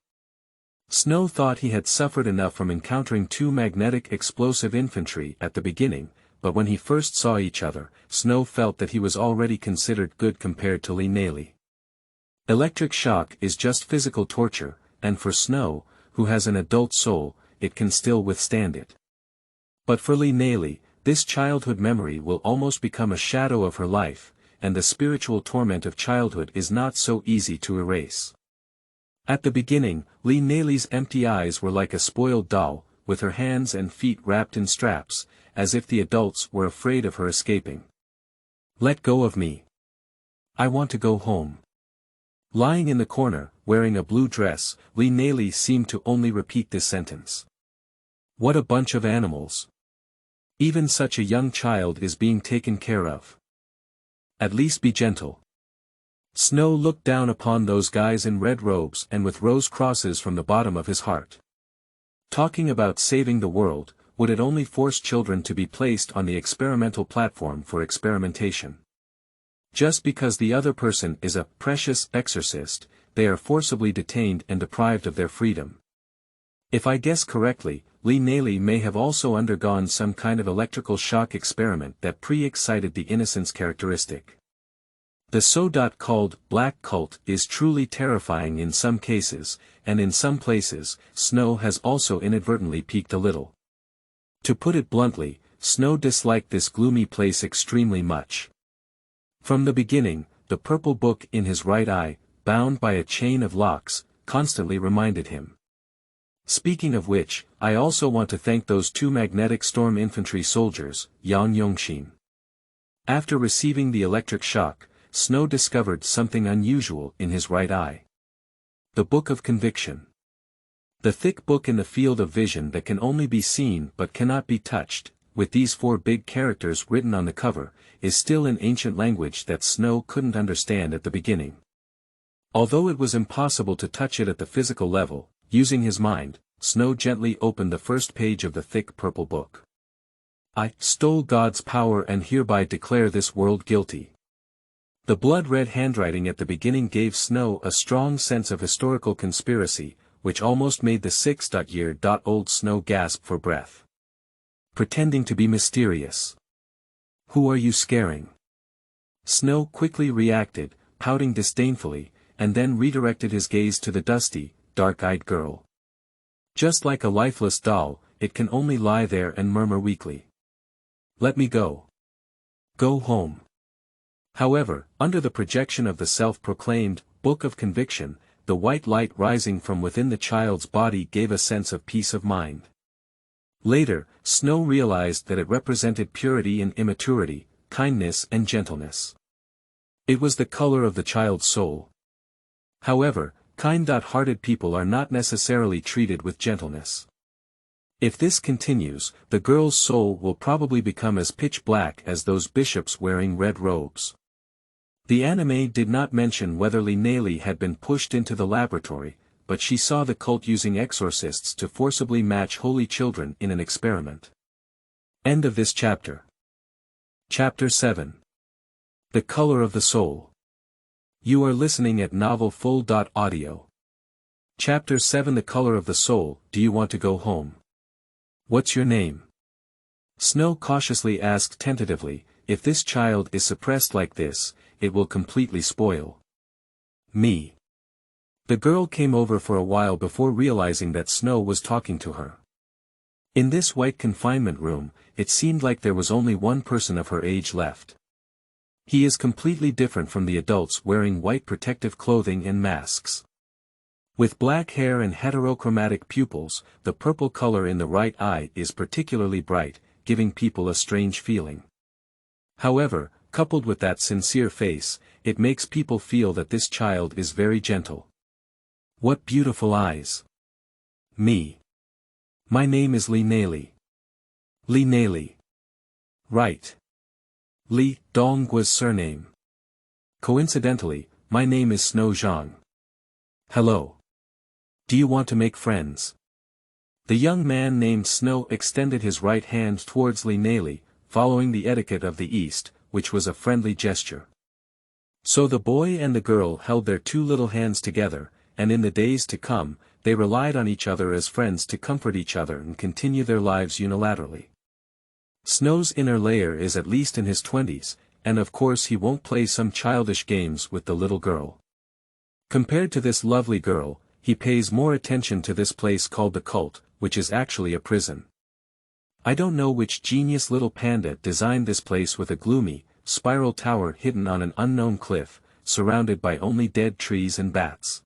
Snow thought he had suffered enough from encountering two magnetic explosive infantry at the beginning, but when he first saw each other, Snow felt that he was already considered good compared to Nali. Electric shock is just physical torture, and for Snow, who has an adult soul, it can still withstand it. But for Nali, this childhood memory will almost become a shadow of her life, and the spiritual torment of childhood is not so easy to erase. At the beginning, Nali's empty eyes were like a spoiled doll, with her hands and feet wrapped in straps, as if the adults were afraid of her escaping. Let go of me. I want to go home. Lying in the corner, wearing a blue dress, Nali seemed to only repeat this sentence. What a bunch of animals. Even such a young child is being taken care of. At least be gentle. Snow looked down upon those guys in red robes and with rose crosses from the bottom of his heart. Talking about saving the world, would it only force children to be placed on the experimental platform for experimentation? Just because the other person is a precious exorcist, they are forcibly detained and deprived of their freedom. If I guess correctly, Nali may have also undergone some kind of electrical shock experiment that pre-excited the innocence characteristic. The so-called black cult is truly terrifying in some cases, and in some places, Snow has also inadvertently peeked a little. To put it bluntly, Snow disliked this gloomy place extremely much. From the beginning, the purple book in his right eye, bound by a chain of locks, constantly reminded him. Speaking of which, I also want to thank those 2 magnetic storm infantry soldiers, Yang Yongshin. After receiving the electric shock, Snow discovered something unusual in his right eye. The Book of Conviction. The thick book in the field of vision that can only be seen but cannot be touched, with these 4 big characters written on the cover, is still in ancient language that Snow couldn't understand at the beginning. Although it was impossible to touch it at the physical level, using his mind, Snow gently opened the first page of the thick purple book. I stole God's power and hereby declare this world guilty. The blood-red handwriting at the beginning gave Snow a strong sense of historical conspiracy, which almost made the 6-year-old Snow gasp for breath. Pretending to be mysterious. Who are you scaring? Snow quickly reacted, pouting disdainfully, and then redirected his gaze to the dusty, dark-eyed girl. Just like a lifeless doll, it can only lie there and murmur weakly. Let me go. Go home. However, under the projection of the self-proclaimed Book of Conviction, the white light rising from within the child's body gave a sense of peace of mind. Later, Snow realized that it represented purity and immaturity, kindness and gentleness. It was the color of the child's soul. However, kind-hearted people are not necessarily treated with gentleness. If this continues, the girl's soul will probably become as pitch black as those bishops wearing red robes. The anime did not mention whether Nali had been pushed into the laboratory, but she saw the cult using exorcists to forcibly match holy children in an experiment. End of this chapter. Chapter 7. The Color of the Soul. You are listening at novelfull.audio. Chapter 7. The Color of the Soul. Do you want to go home? What's your name? Snow cautiously asked tentatively, if this child is suppressed like this, it will completely spoil me. The girl came over for a while before realizing that Snow was talking to her. In this white confinement room, it seemed like there was only one person of her age left. He is completely different from the adults wearing white protective clothing and masks. With black hair and heterochromatic pupils, the purple color in the right eye is particularly bright, giving people a strange feeling. However, coupled with that sincere face, it makes people feel that this child is very gentle. What beautiful eyes. Me. My name is Nali. Nali. Right. Li Donggua's surname. Coincidentally, my name is Snow Zhang. Hello. Do you want to make friends? The young man named Snow extended his right hand towards Nali, following the etiquette of the East, which was a friendly gesture. So the boy and the girl held their 2 little hands together, and in the days to come, they relied on each other as friends to comfort each other and continue their lives unilaterally. Snow's inner layer is at least in his 20s, and of course he won't play some childish games with the little girl. Compared to this lovely girl, he pays more attention to this place called the cult, which is actually a prison. I don't know which genius little panda designed this place with a gloomy, spiral tower hidden on an unknown cliff, surrounded by only dead trees and bats.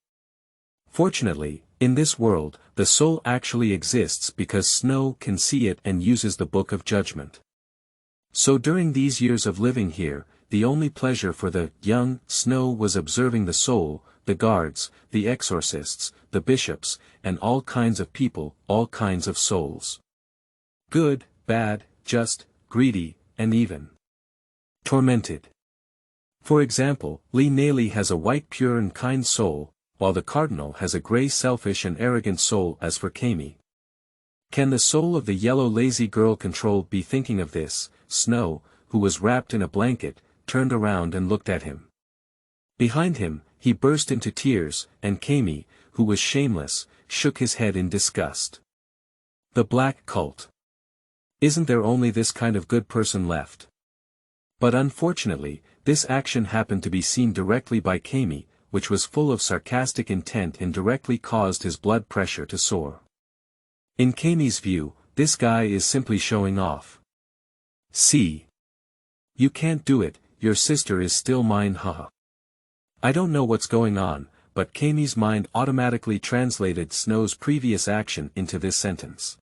Fortunately, in this world, the soul actually exists because Snow can see it and uses the Book of Judgment. So during these years of living here, the only pleasure for the young Snow was observing the soul, the guards, the exorcists, the bishops, and all kinds of people, all kinds of souls. Good, bad, just, greedy, and even tormented. For example, Nali has a white pure and kind soul, while the cardinal has a grey selfish and arrogant soul. As for Kamei, can the soul of the yellow lazy girl control? Be thinking of this, Snow, who was wrapped in a blanket, turned around and looked at him. Behind him, he burst into tears, and Kamei, who was shameless, shook his head in disgust. The black cult. Isn't there only this kind of good person left? But unfortunately, this action happened to be seen directly by Kamei, which was full of sarcastic intent and directly caused his blood pressure to soar. In Kamei's view, this guy is simply showing off. See? You can't do it, your sister is still mine, haha. I don't know what's going on, but Kamei's mind automatically translated Snow's previous action into this sentence.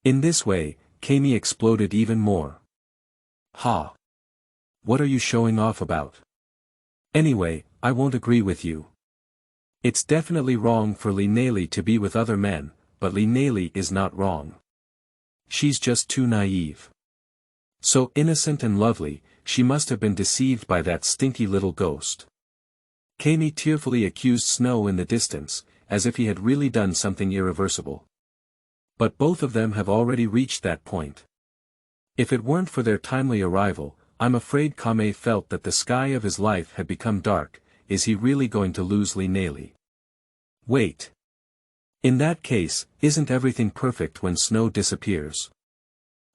In this way, Kamei exploded even more. Ha! What are you showing off about? Anyway, I won't agree with you. It's definitely wrong for Nali to be with other men, but Nali is not wrong. She's just too naive. So innocent and lovely, she must have been deceived by that stinky little ghost. Kamei tearfully accused Snow in the distance, as if he had really done something irreversible. But both of them have already reached that point. If it weren't for their timely arrival, I'm afraid Kamei felt that the sky of his life had become dark. Is he really going to lose Nali? Wait. In that case, isn't everything perfect when Snow disappears?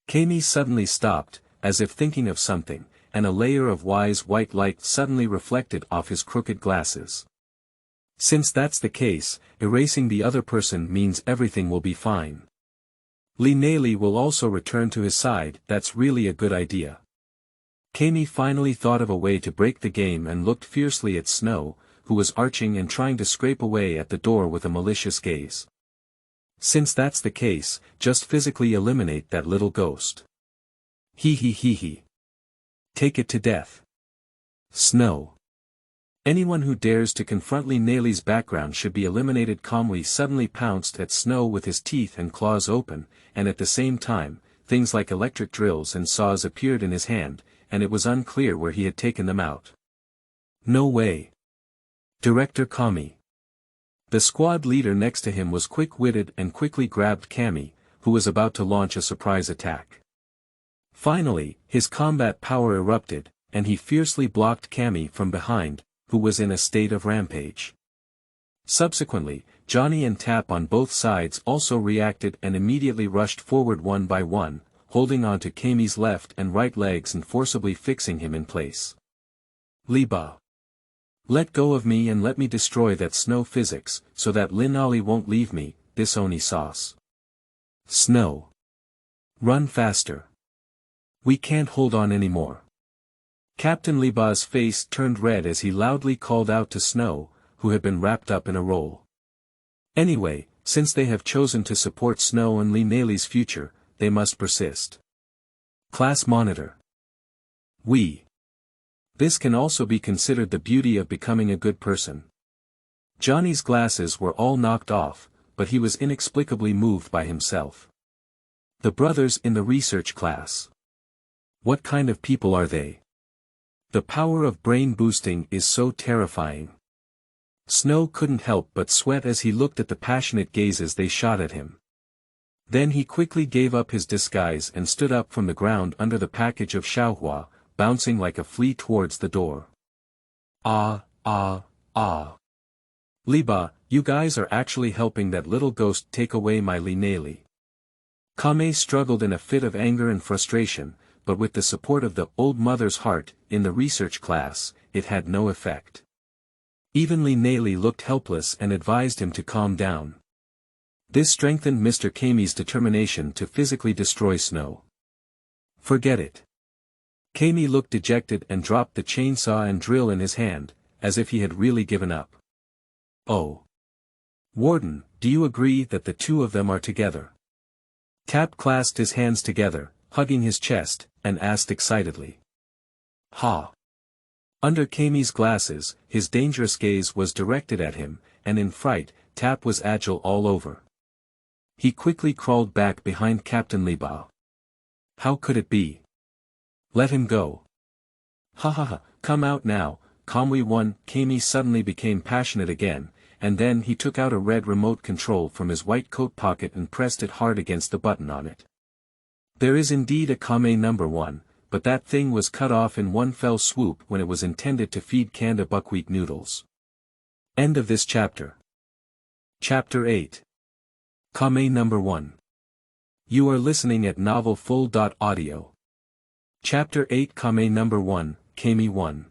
Kamei suddenly stopped, as if thinking of something, and a layer of wise white light suddenly reflected off his crooked glasses. Since that's the case, erasing the other person means everything will be fine. Nali will also return to his side. That's really a good idea. Kamei finally thought of a way to break the game and looked fiercely at Snow, who was arching and trying to scrape away at the door with a malicious gaze. Since that's the case, just physically eliminate that little ghost. Hee hee hee hee. Take it to death. Snow. Anyone who dares to confront Nali's background should be eliminated. Kamei suddenly pounced at Snow with his teeth and claws open, and at the same time, things like electric drills and saws appeared in his hand, and it was unclear where he had taken them out. No way. Director Kamei. The squad leader next to him was quick-witted and quickly grabbed Kamei, who was about to launch a surprise attack. Finally, his combat power erupted, and he fiercely blocked Kamei from behind, who was in a state of rampage. Subsequently, Johnny and Tap on both sides also reacted and immediately rushed forward one by one, holding on to Kamei's left and right legs and forcibly fixing him in place. Liba. Let go of me and let me destroy that Snow physics, so that Nali won't leave me, this Oni sauce. Snow. Run faster. We can't hold on anymore. Captain Liba's face turned red as he loudly called out to Snow, who had been wrapped up in a roll. Anyway, since they have chosen to support Snow and Nali's future, they must persist. Class Monitor. This can also be considered the beauty of becoming a good person. Johnny's glasses were all knocked off, but he was inexplicably moved by himself. The brothers in the research class. What kind of people are they? The power of brain boosting is so terrifying. Snow couldn't help but sweat as he looked at the passionate gazes they shot at him. Then he quickly gave up his disguise and stood up from the ground under the package of Xiaohua, bouncing like a flea towards the door. Liba, you guys are actually helping that little ghost take away my Nali. Kamei struggled in a fit of anger and frustration, but with the support of the old mother's heart, in the research class, it had no effect. Even Nali looked helpless and advised him to calm down. This strengthened Mr. Kamei's determination to physically destroy Snow. Forget it. Kamei looked dejected and dropped the chainsaw and drill in his hand, as if he had really given up. Oh. Warden, do you agree that the two of them are together? Tap clasped his hands together, hugging his chest, and asked excitedly. Ha! Under Kamei's glasses, his dangerous gaze was directed at him, and in fright, Tap was agile all over. He quickly crawled back behind Captain Liba. How could it be? Let him go. Ha ha ha, come out now, Kamei won. Kamei suddenly became passionate again, and then he took out a red remote control from his white coat pocket and pressed it hard against the button on it. There is indeed a Kamei #1, but that thing was cut off in one fell swoop when it was intended to feed canned buckwheat noodles. End of this chapter. Chapter 8. Kamei #1. You are listening at novelfull.audio. Chapter 8 Kamei #1, Kamei 1.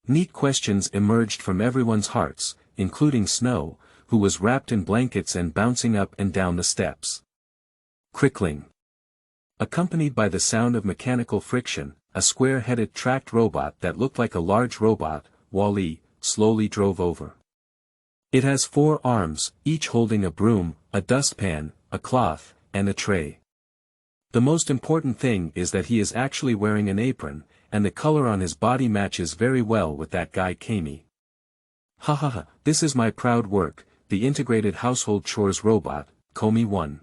Neat questions emerged from everyone's hearts, including Snow, who was wrapped in blankets and bouncing up and down the steps. Crickling. Accompanied by the sound of mechanical friction, a square-headed tracked robot that looked like a large robot, Wall-E, slowly drove over. It has 4 arms, each holding a broom, a dustpan, a cloth, and a tray. The most important thing is that he is actually wearing an apron, and the color on his body matches very well with that guy Kamei. Hahaha, this is my proud work, the integrated household chores robot, Kamei 1.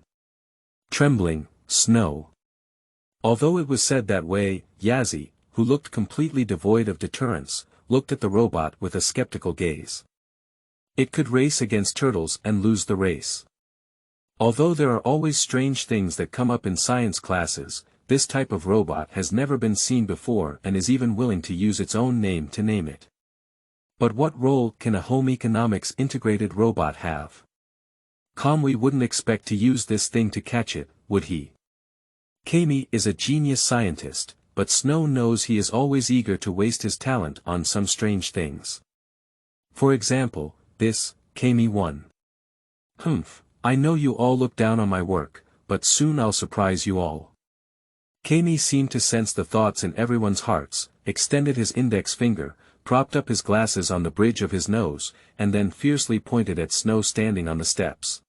Trembling, Snow. Although it was said that way, Yazzie, who looked completely devoid of deterrence, looked at the robot with a skeptical gaze. It could race against turtles and lose the race. Although there are always strange things that come up in science classes, this type of robot has never been seen before and is even willing to use its own name to name it. But what role can a home economics integrated robot have? Kamei wouldn't expect to use this thing to catch it, would he? Kamei is a genius scientist, but Snow knows he is always eager to waste his talent on some strange things. For example, this, Kamei 1. I know you all look down on my work, but soon I'll surprise you all. Kamei seemed to sense the thoughts in everyone's hearts, extended his index finger, propped up his glasses on the bridge of his nose, and then fiercely pointed at Snow standing on the steps.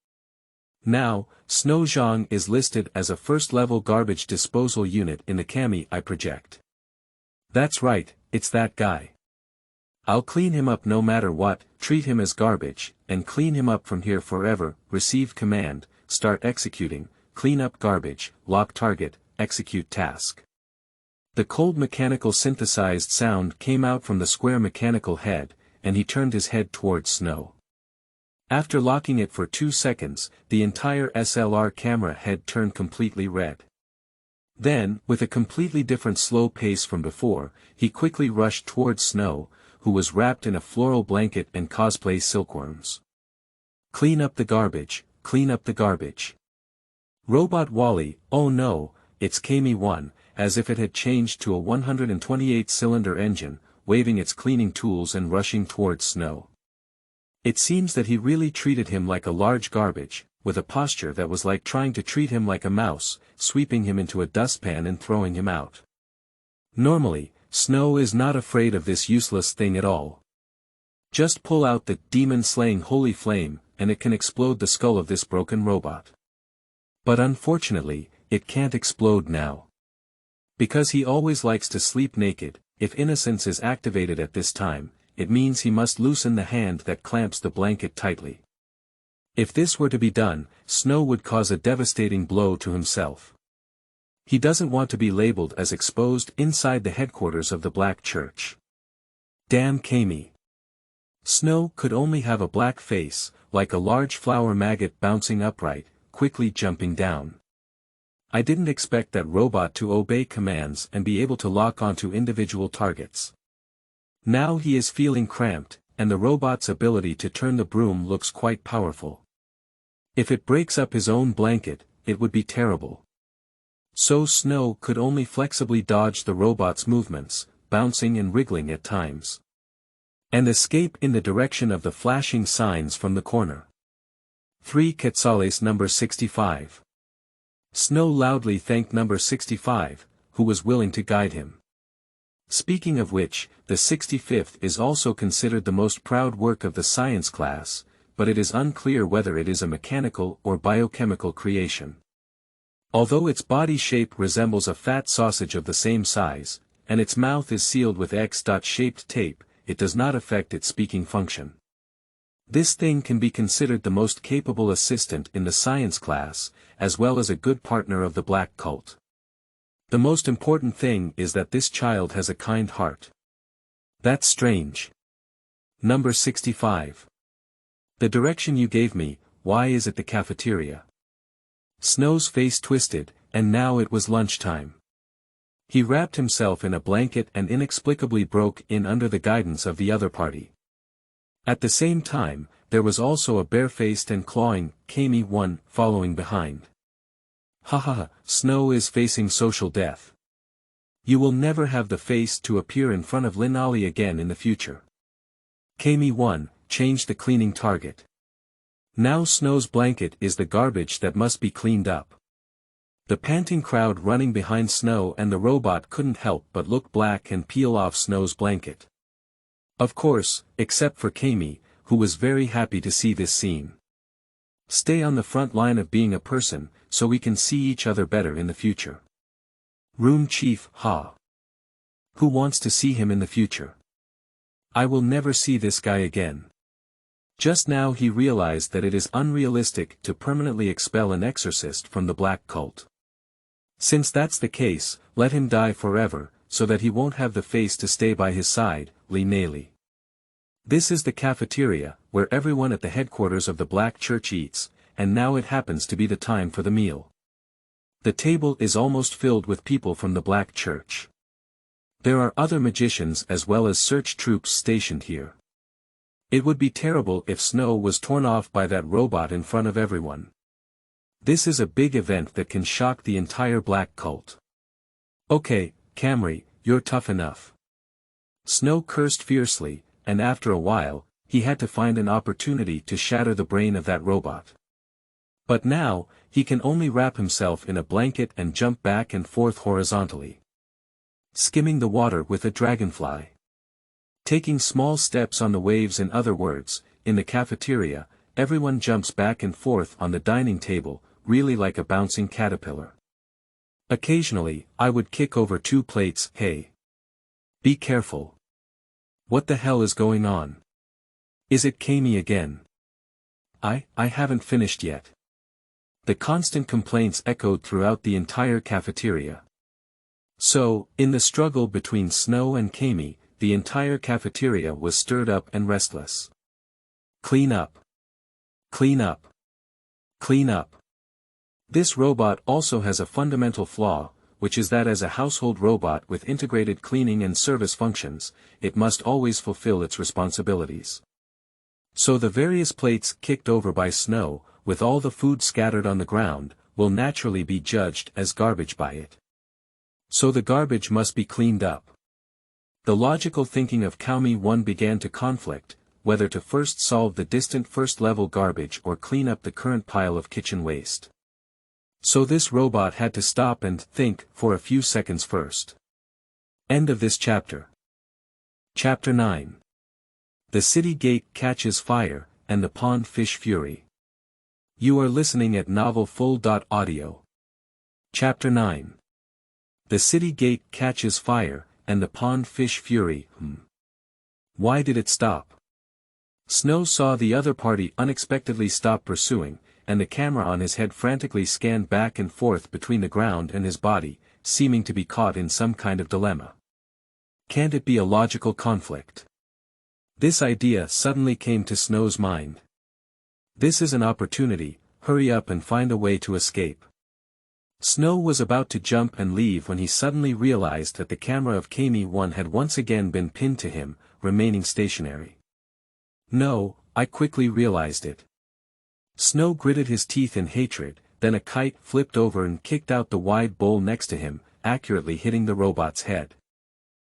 Now, Snow Zhang is listed as a first-level garbage disposal unit in the Kamei I project. That's right, it's that guy. I'll clean him up no matter what, treat him as garbage, and clean him up from here forever. Receive command, start executing, clean up garbage, lock target, execute task. The cold mechanical synthesized sound came out from the square mechanical head, and he turned his head towards Snow. After locking it for 2 seconds, the entire SLR camera head turned completely red. Then, with a completely different slow pace from before, he quickly rushed towards Snow, who was wrapped in a floral blanket and cosplay silkworms. Clean up the garbage, clean up the garbage. Robot Wall-E, oh no, it's Kamei 1, as if it had changed to a 128-cylinder engine, waving its cleaning tools and rushing towards Snow. It seems that he really treated him like a large garbage, with a posture that was like trying to treat him like a mouse, sweeping him into a dustpan and throwing him out. Normally, Snow is not afraid of this useless thing at all. Just pull out the demon-slaying holy flame, and it can explode the skull of this broken robot. But unfortunately, it can't explode now. Because he always likes to sleep naked, if innocence is activated at this time, it means he must loosen the hand that clamps the blanket tightly. If this were to be done, Snow would cause a devastating blow to himself. He doesn't want to be labeled as exposed inside the headquarters of the Black Church. Damn Kamei. Snow could only have a black face, like a large flower maggot bouncing upright, quickly jumping down. I didn't expect that robot to obey commands and be able to lock onto individual targets. Now he is feeling cramped, and the robot's ability to turn the broom looks quite powerful. If it breaks up his own blanket, it would be terrible. So Snow could only flexibly dodge the robot's movements, bouncing and wriggling at times. And escape in the direction of the flashing signs from the corner. 3 Quetzales number 65. Snow loudly thanked number 65, who was willing to guide him. Speaking of which, the 65th is also considered the most proud work of the science class, but it is unclear whether it is a mechanical or biochemical creation. Although its body shape resembles a fat sausage of the same size, and its mouth is sealed with X-shaped tape, it does not affect its speaking function. This thing can be considered the most capable assistant in the science class, as well as a good partner of the black cult. The most important thing is that this child has a kind heart. That's strange. Number 65. The direction you gave me, why is it the cafeteria? Snow's face twisted, and now it was lunchtime. He wrapped himself in a blanket and inexplicably broke in under the guidance of the other party. At the same time, there was also a bare-faced and clawing Kamei 1 following behind. Haha, Snow is facing social death. You will never have the face to appear in front of Nali again in the future. Kamei 1, change the cleaning target. Now Snow's blanket is the garbage that must be cleaned up. The panting crowd running behind Snow and the robot couldn't help but look black and peel off Snow's blanket. Of course, except for Kamei, who was very happy to see this scene. Stay on the front line of being a person, so we can see each other better in the future. Room Chief, ha. Who wants to see him in the future? I will never see this guy again. Just now he realized that it is unrealistic to permanently expel an exorcist from the black cult. Since that's the case, let him die forever, so that he won't have the face to stay by his side, Nali. This is the cafeteria, where everyone at the headquarters of the Black Church eats, and now it happens to be the time for the meal. The table is almost filled with people from the Black Church. There are other magicians as well as search troops stationed here. It would be terrible if Snow was torn off by that robot in front of everyone. This is a big event that can shock the entire black cult. Okay, Kamei, you're tough enough. Snow cursed fiercely, and after a while, he had to find an opportunity to shatter the brain of that robot. But now, he can only wrap himself in a blanket and jump back and forth horizontally. Skimming the water with a dragonfly. Taking small steps on the waves. In other words, in the cafeteria, everyone jumps back and forth on the dining table, really like a bouncing caterpillar. Occasionally, I would kick over 2 plates. Hey. Be careful. What the hell is going on? Is it Kamei again? I haven't finished yet. The constant complaints echoed throughout the entire cafeteria. So, in the struggle between Snow and Kamei, the entire cafeteria was stirred up and restless. Clean up. Clean up. Clean up. This robot also has a fundamental flaw, which is that as a household robot with integrated cleaning and service functions, it must always fulfill its responsibilities. So the various plates kicked over by Snow, with all the food scattered on the ground, will naturally be judged as garbage by it. So the garbage must be cleaned up. The logical thinking of Kamei 1 began to conflict, whether to first solve the distant first-level garbage or clean up the current pile of kitchen waste. So this robot had to stop and think for a few seconds first. End of this chapter. Chapter 9. The city gate catches fire, and the pond fish fury. You are listening at novelfull.audio. Chapter 9. The city gate catches fire, and the pond fish fury. Why did it stop? Snow saw the other party unexpectedly stop pursuing, and the camera on his head frantically scanned back and forth between the ground and his body, seeming to be caught in some kind of dilemma. Can't it be a logical conflict? This idea suddenly came to Snow's mind. This is an opportunity, hurry up and find a way to escape. Snow was about to jump and leave when he suddenly realized that the camera of Kamei 1 had once again been pinned to him, remaining stationary. No, I quickly realized it. Snow gritted his teeth in hatred, then a kite flipped over and kicked out the wide bowl next to him, accurately hitting the robot's head.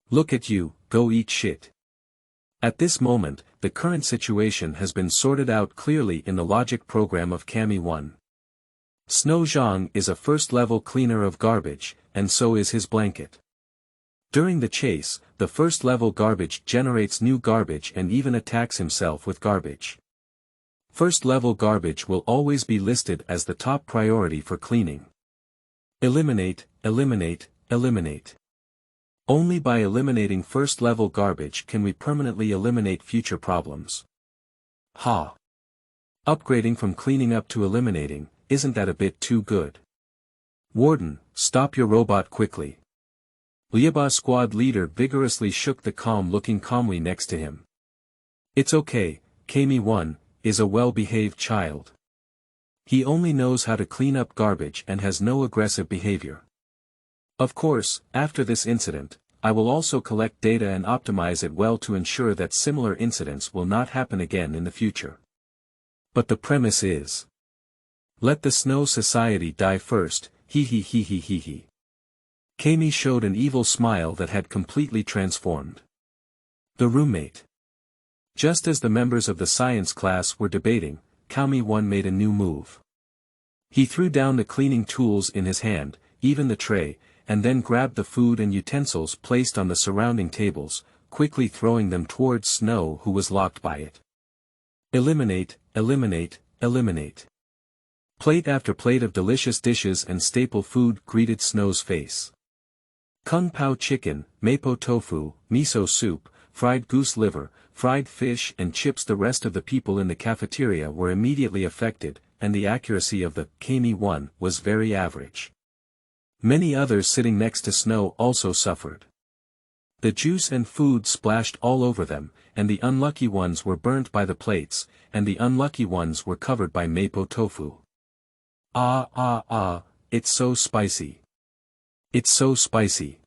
Look at you, go eat shit. At this moment, the current situation has been sorted out clearly in the logic program of Kamei 1. Snow Zhang is a first-level cleaner of garbage, and so is his blanket. During the chase, the first-level garbage generates new garbage and even attacks himself with garbage. First-level garbage will always be listed as the top priority for cleaning. Eliminate, eliminate, eliminate. Only by eliminating first-level garbage can we permanently eliminate future problems. Ha! Upgrading from cleaning up to eliminating, isn't that a bit too good? Warden, stop your robot quickly. Liaba squad leader vigorously shook the calm-looking Kamei next to him. It's okay, Kamei 1 is a well-behaved child. He only knows how to clean up garbage and has no aggressive behavior. Of course, after this incident, I will also collect data and optimize it well to ensure that similar incidents will not happen again in the future. But the premise is: let the Snow Society die first, hee hee hee hee hee hee. Kamei showed an evil smile that had completely transformed. The roommate. Just as the members of the science class were debating, Kamei 1 made a new move. He threw down the cleaning tools in his hand, even the tray, and then grabbed the food and utensils placed on the surrounding tables, quickly throwing them towards Snow, who was locked by it. Eliminate, eliminate, eliminate. Plate after plate of delicious dishes and staple food greeted Snow's face. Kung Pao chicken, mapo tofu, miso soup, fried goose liver, fried fish and chips. The rest of the people in the cafeteria were immediately affected, and the accuracy of the Kamei one was very average. Many others sitting next to Snow also suffered. The juice and food splashed all over them, and the unlucky ones were burnt by the plates, and the unlucky ones were covered by mapo tofu. It's so spicy. It's so spicy.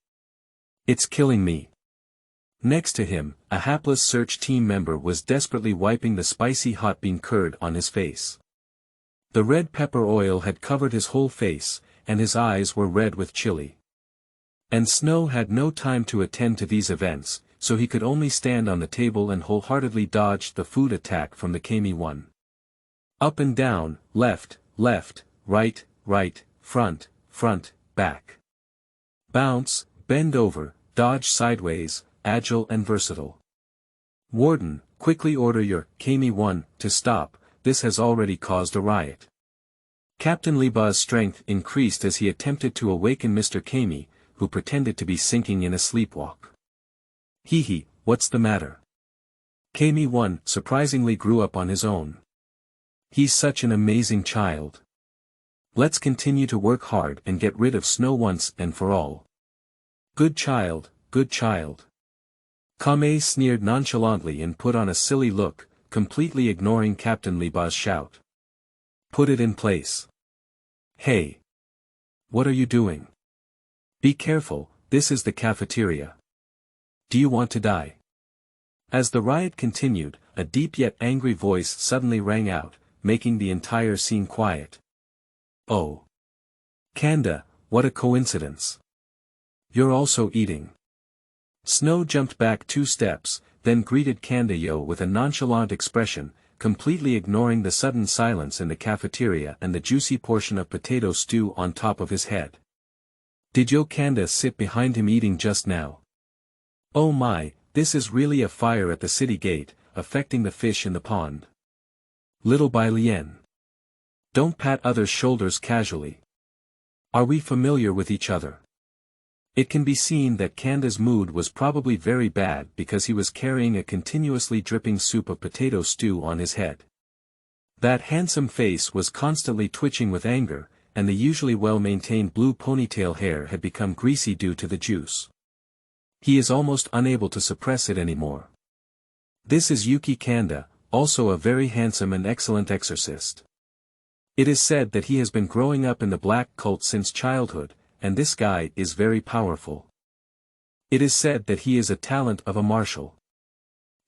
It's killing me. Next to him, a hapless search team member was desperately wiping the spicy hot bean curd on his face. The red pepper oil had covered his whole face, and his eyes were red with chili. And Snow had no time to attend to these events, so he could only stand on the table and wholeheartedly dodged the food attack from the Kamei one. Up and down, left, left, right, right, front, front, back. Bounce, bend over, dodge sideways, agile and versatile. Warden, quickly order your Kamei one to stop, this has already caused a riot. Captain Liba's strength increased as he attempted to awaken Mr. Kamei, who pretended to be sinking in a sleepwalk. Hee, what's the matter? Kamei one surprisingly grew up on his own. He's such an amazing child. Let's continue to work hard and get rid of Snow once and for all. Good child, good child. Kamei sneered nonchalantly and put on a silly look, completely ignoring Captain Liba's shout. Put it in place. Hey! What are you doing? Be careful, this is the cafeteria. Do you want to die? As the riot continued, a deep yet angry voice suddenly rang out, making the entire scene quiet. Oh! Kanda, what a coincidence. You're also eating. Snow jumped back 2 steps, then greeted Kanda with a nonchalant expression, completely ignoring the sudden silence in the cafeteria and the juicy portion of potato stew on top of his head. Did Kanda sit behind him eating just now? Oh my, this is really a fire at the city gate, affecting the fish in the pond. Little Bai Lien. Don't pat others' shoulders casually. Are we familiar with each other? It can be seen that Kanda's mood was probably very bad because he was carrying a continuously dripping soup of potato stew on his head. That handsome face was constantly twitching with anger, and the usually well-maintained blue ponytail hair had become greasy due to the juice. He is almost unable to suppress it anymore. This is Yuki Kanda, also a very handsome and excellent exorcist. It is said that he has been growing up in the black cult since childhood, and this guy is very powerful. It is said that he is a talent of a marshal.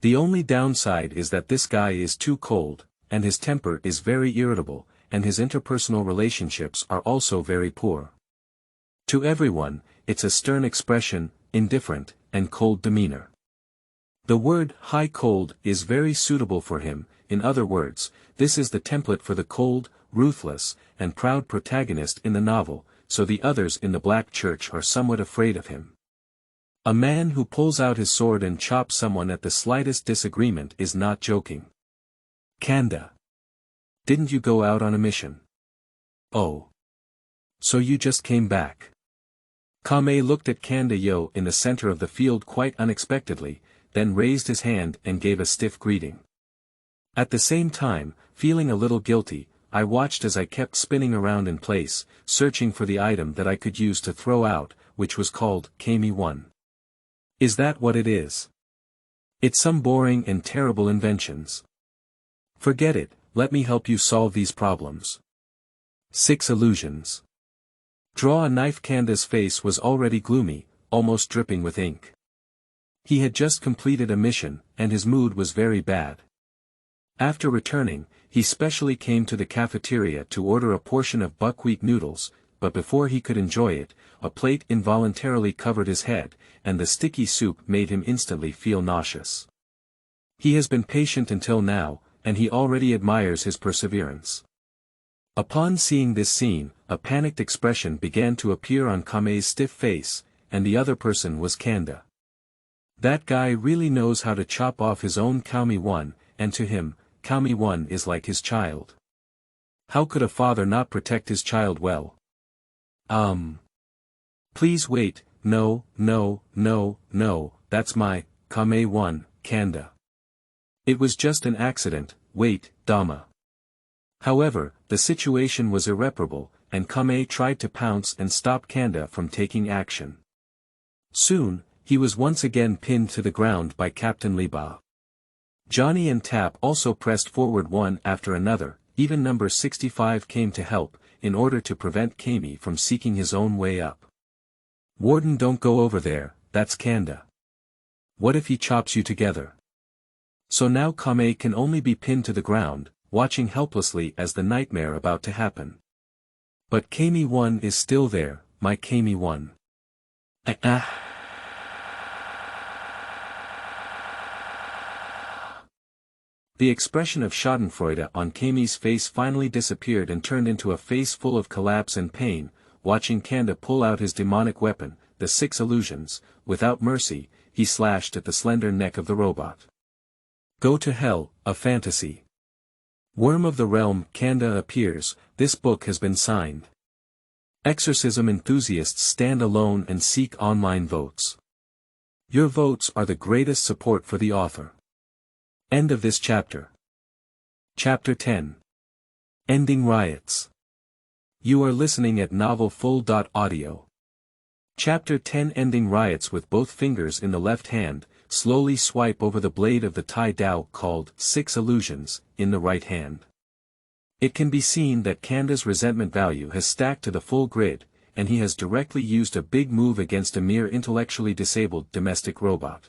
The only downside is that this guy is too cold, and his temper is very irritable, and his interpersonal relationships are also very poor. To everyone, it's a stern expression, indifferent, and cold demeanor. The word high cold is very suitable for him. In other words, this is the template for the cold, ruthless, and proud protagonist in the novel, so the others in the Black Church are somewhat afraid of him. A man who pulls out his sword and chops someone at the slightest disagreement is not joking. Kanda. Didn't you go out on a mission? Oh. So you just came back. Kamei looked at Kanda in the center of the field quite unexpectedly, then raised his hand and gave a stiff greeting. At the same time, feeling a little guilty, I watched as I kept spinning around in place, searching for the item that I could use to throw out, which was called Kamei one. Is that what it is? It's some boring and terrible inventions. Forget it, let me help you solve these problems. 6 illusions. Draw a knife. Kanda's face was already gloomy, almost dripping with ink. He had just completed a mission, and his mood was very bad. After returning, he specially came to the cafeteria to order a portion of buckwheat noodles, but before he could enjoy it, a plate involuntarily covered his head, and the sticky soup made him instantly feel nauseous. He has been patient until now, and he already admires his perseverance. Upon seeing this scene, a panicked expression began to appear on Kamei's stiff face, and the other person was Kanda. That guy really knows how to chop off his own Kamei-1, and to him, Kamei-1 is like his child. How could a father not protect his child well? Please wait, no, that's my Kamei-1, Kanda. It was just an accident, wait, Dama. However, the situation was irreparable, and Kamei tried to pounce and stop Kanda from taking action. Soon, he was once again pinned to the ground by Captain Liba. Johnny and Tap also pressed forward one after another, even number 65 came to help, in order to prevent Kamei from seeking his own way up. Warden, don't go over there, that's Kanda. What if he chops you together? So now Kamei can only be pinned to the ground, watching helplessly as the nightmare about to happen. But Kamei-1 is still there, my Kamei-1. The expression of schadenfreude on Kamei's face finally disappeared and turned into a face full of collapse and pain, watching Kanda pull out his demonic weapon, the 6 illusions. Without mercy, he slashed at the slender neck of the robot. Go to hell, a fantasy. Worm of the realm, Kanda appears, this book has been signed. Exorcism enthusiasts stand alone and seek online votes. Your votes are the greatest support for the author. End of this chapter. Chapter 10. Ending Riots. You are listening at novelfull.audio. Chapter 10. Ending Riots. With both fingers in the left hand, slowly swipe over the blade of the Tai Dao called 6 Illusions, in the right hand. It can be seen that Kanda's resentment value has stacked to the full grid, and he has directly used a big move against a mere intellectually disabled domestic robot.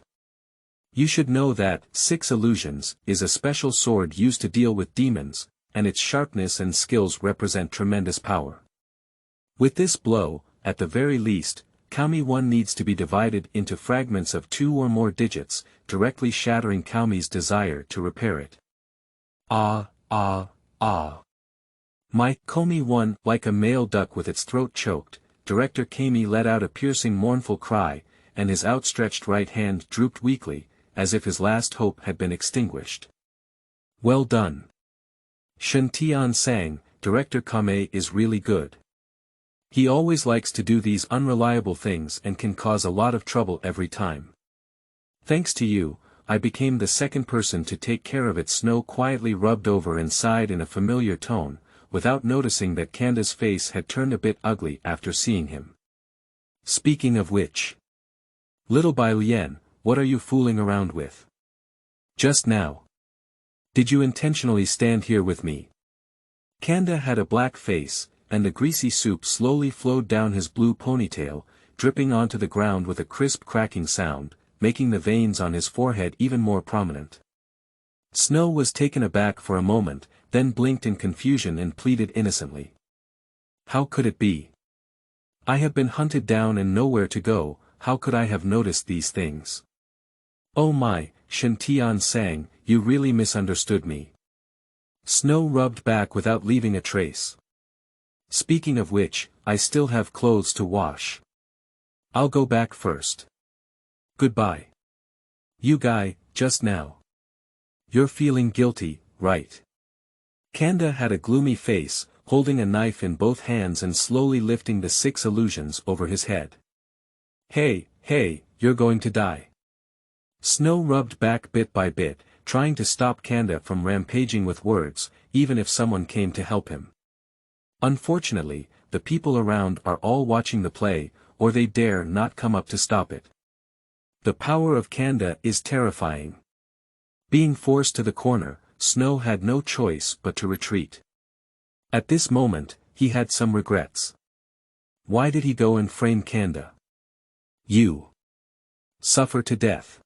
You should know that 6 Illusions is a special sword used to deal with demons, and its sharpness and skills represent tremendous power. With this blow, at the very least, Kamei-1 needs to be divided into fragments of 2 or more digits, directly shattering Kamei's desire to repair it. My Kamei-1, like a male duck with its throat choked, Director Kamei let out a piercing mournful cry, and his outstretched right hand drooped weakly, as if his last hope had been extinguished. Well done. Shen Tian sang, Director Kamei is really good. He always likes to do these unreliable things and can cause a lot of trouble every time. Thanks to you, I became the second person to take care of it. Snow quietly rubbed over and sighed in a familiar tone, without noticing that Kanda's face had turned a bit ugly after seeing him. Speaking of which. Little Bai Lian, what are you fooling around with? Just now. Did you intentionally stand here with me? Kanda had a black face, and the greasy soup slowly flowed down his blue ponytail, dripping onto the ground with a crisp cracking sound, making the veins on his forehead even more prominent. Snow was taken aback for a moment, then blinked in confusion and pleaded innocently. How could it be? I have been hunted down and nowhere to go, how could I have noticed these things? Oh my, Shen Tian sang, you really misunderstood me. Snow rubbed back without leaving a trace. Speaking of which, I still have clothes to wash. I'll go back first. Goodbye. You guy, just now. You're feeling guilty, right? Kanda had a gloomy face, holding a knife in both hands and slowly lifting the 6 illusions over his head. Hey, you're going to die. Snow rubbed back bit by bit, trying to stop Kanda from rampaging with words, even if someone came to help him. Unfortunately, the people around are all watching the play, or they dare not come up to stop it. The power of Kanda is terrifying. Being forced to the corner, Snow had no choice but to retreat. At this moment, he had some regrets. Why did he go and frame Kanda? You suffer to death.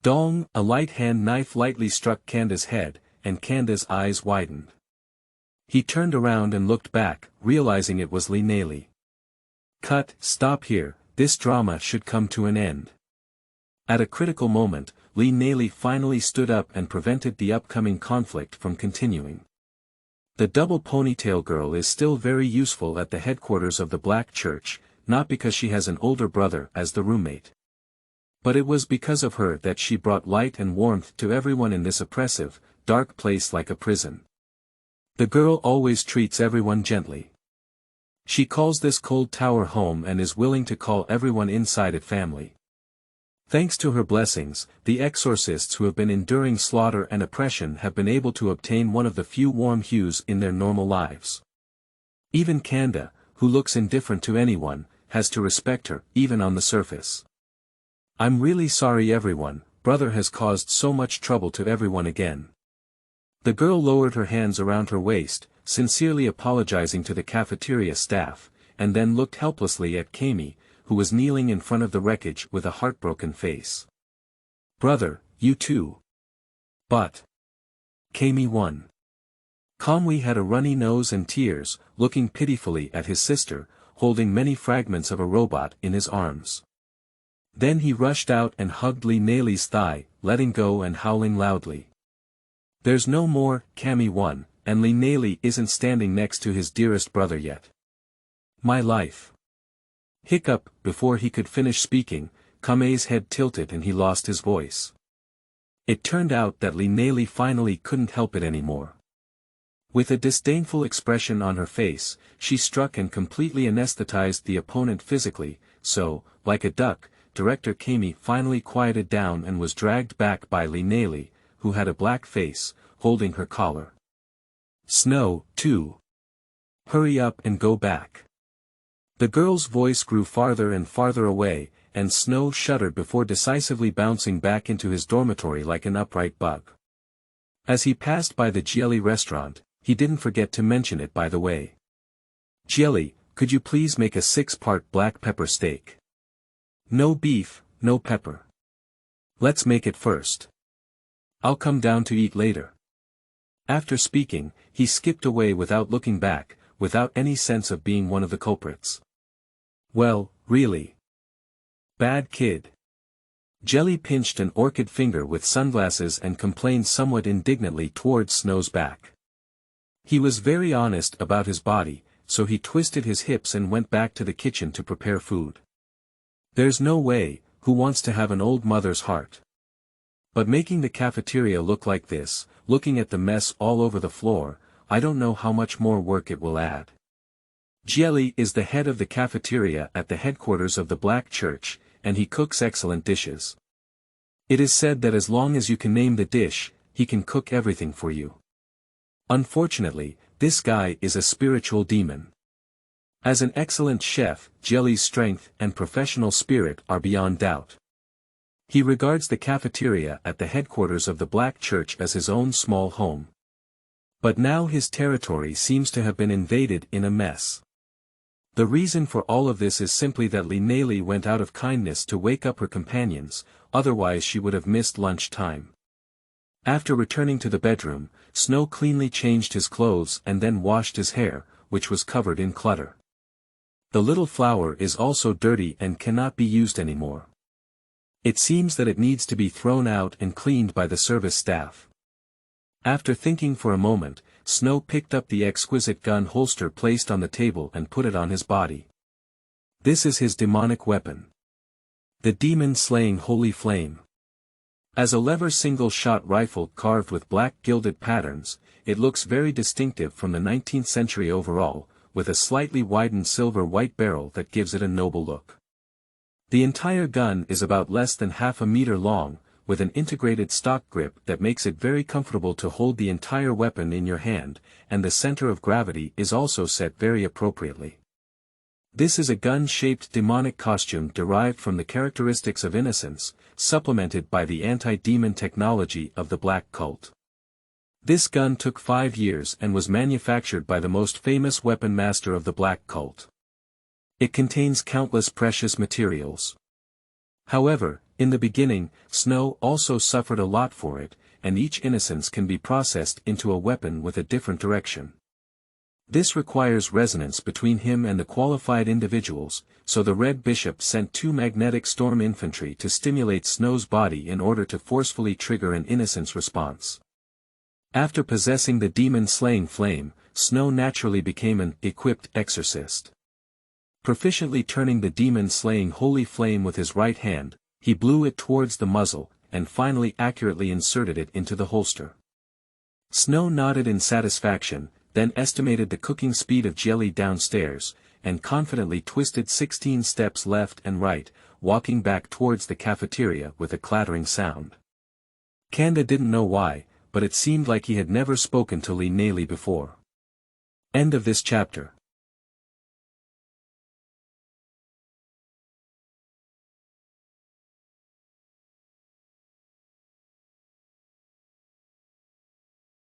Dong, a light hand knife lightly struck Kanda's head, and Kanda's eyes widened. He turned around and looked back, realizing it was Nali. Stop here, this drama should come to an end. At a critical moment, Nali finally stood up and prevented the upcoming conflict from continuing. The double ponytail girl is still very useful at the headquarters of the Black Church, not because she has an older brother as the roommate. But it was because of her that she brought light and warmth to everyone in this oppressive, dark place like a prison. The girl always treats everyone gently. She calls this cold tower home and is willing to call everyone inside it family. Thanks to her blessings, the exorcists who have been enduring slaughter and oppression have been able to obtain one of the few warm hues in their normal lives. Even Kanda, who looks indifferent to anyone, has to respect her, even on the surface. I'm really sorry everyone, brother has caused so much trouble to everyone again. The girl lowered her hands around her waist, sincerely apologizing to the cafeteria staff, and then looked helplessly at Kamei, who was kneeling in front of the wreckage with a heartbroken face. Brother, you too. But. Kamei won. Kamei had a runny nose and tears, looking pitifully at his sister, holding many fragments of a robot in his arms. Then he rushed out and hugged Nali's thigh, letting go and howling loudly. There's no more, Kamei won, and Nali isn't standing next to his dearest brother yet. My life. Hiccup, before he could finish speaking, Kamei's head tilted and he lost his voice. It turned out that Nali finally couldn't help it anymore. With a disdainful expression on her face, she struck and completely anesthetized the opponent physically, so, like a duck, Director Kamei finally quieted down and was dragged back by Nali, who had a black face, holding her collar. Snow, too. Hurry up and go back. The girl's voice grew farther and farther away, and Snow shuddered before decisively bouncing back into his dormitory like an upright bug. As he passed by the Jelly restaurant, he didn't forget to mention it by the way. Jelly, could you please make a 6-part black pepper steak? No beef, no pepper. Let's make it first. I'll come down to eat later. After speaking, he skipped away without looking back, without any sense of being one of the culprits. Well, really. Bad kid. Jelly pinched an orchid finger with sunglasses and complained somewhat indignantly towards Snow's back. He was very honest about his body, so he twisted his hips and went back to the kitchen to prepare food. There's no way, who wants to have an old mother's heart? But making the cafeteria look like this, looking at the mess all over the floor, I don't know how much more work it will add. Jelly is the head of the cafeteria at the headquarters of the Black Church, and he cooks excellent dishes. It is said that as long as you can name the dish, he can cook everything for you. Unfortunately, this guy is a spiritual demon. As an excellent chef, Jelly's strength and professional spirit are beyond doubt. He regards the cafeteria at the headquarters of the Black Church as his own small home. But now his territory seems to have been invaded in a mess. The reason for all of this is simply that Nali went out of kindness to wake up her companions, otherwise she would have missed lunch time. After returning to the bedroom, Snow cleanly changed his clothes and then washed his hair, which was covered in clutter. The little flower is also dirty and cannot be used anymore. It seems that it needs to be thrown out and cleaned by the service staff. After thinking for a moment, Snow picked up the exquisite gun holster placed on the table and put it on his body. This is his demonic weapon. The demon-slaying holy flame. As a lever single-shot rifle carved with black gilded patterns, it looks very distinctive from the 19th century overall, with a slightly widened silver-white barrel that gives it a noble look. The entire gun is about less than half a meter long, with an integrated stock grip that makes it very comfortable to hold the entire weapon in your hand, and the center of gravity is also set very appropriately. This is a gun-shaped demonic costume derived from the characteristics of innocence, supplemented by the anti-demon technology of the black cult. This gun took 5 years and was manufactured by the most famous weapon master of the black cult. It contains countless precious materials. However, in the beginning, Snow also suffered a lot for it, and each innocence can be processed into a weapon with a different direction. This requires resonance between him and the qualified individuals, so the Red Bishop sent 2 magnetic storm infantry to stimulate Snow's body in order to forcefully trigger an innocence response. After possessing the demon-slaying flame, Snow naturally became an equipped exorcist. Proficiently turning the demon-slaying holy flame with his right hand, he blew it towards the muzzle, and finally accurately inserted it into the holster. Snow nodded in satisfaction, then estimated the cooking speed of jelly downstairs, and confidently twisted 16 steps left and right, walking back towards the cafeteria with a clattering sound. Kanda didn't know why, but it seemed like he had never spoken to Nali before. End of this chapter.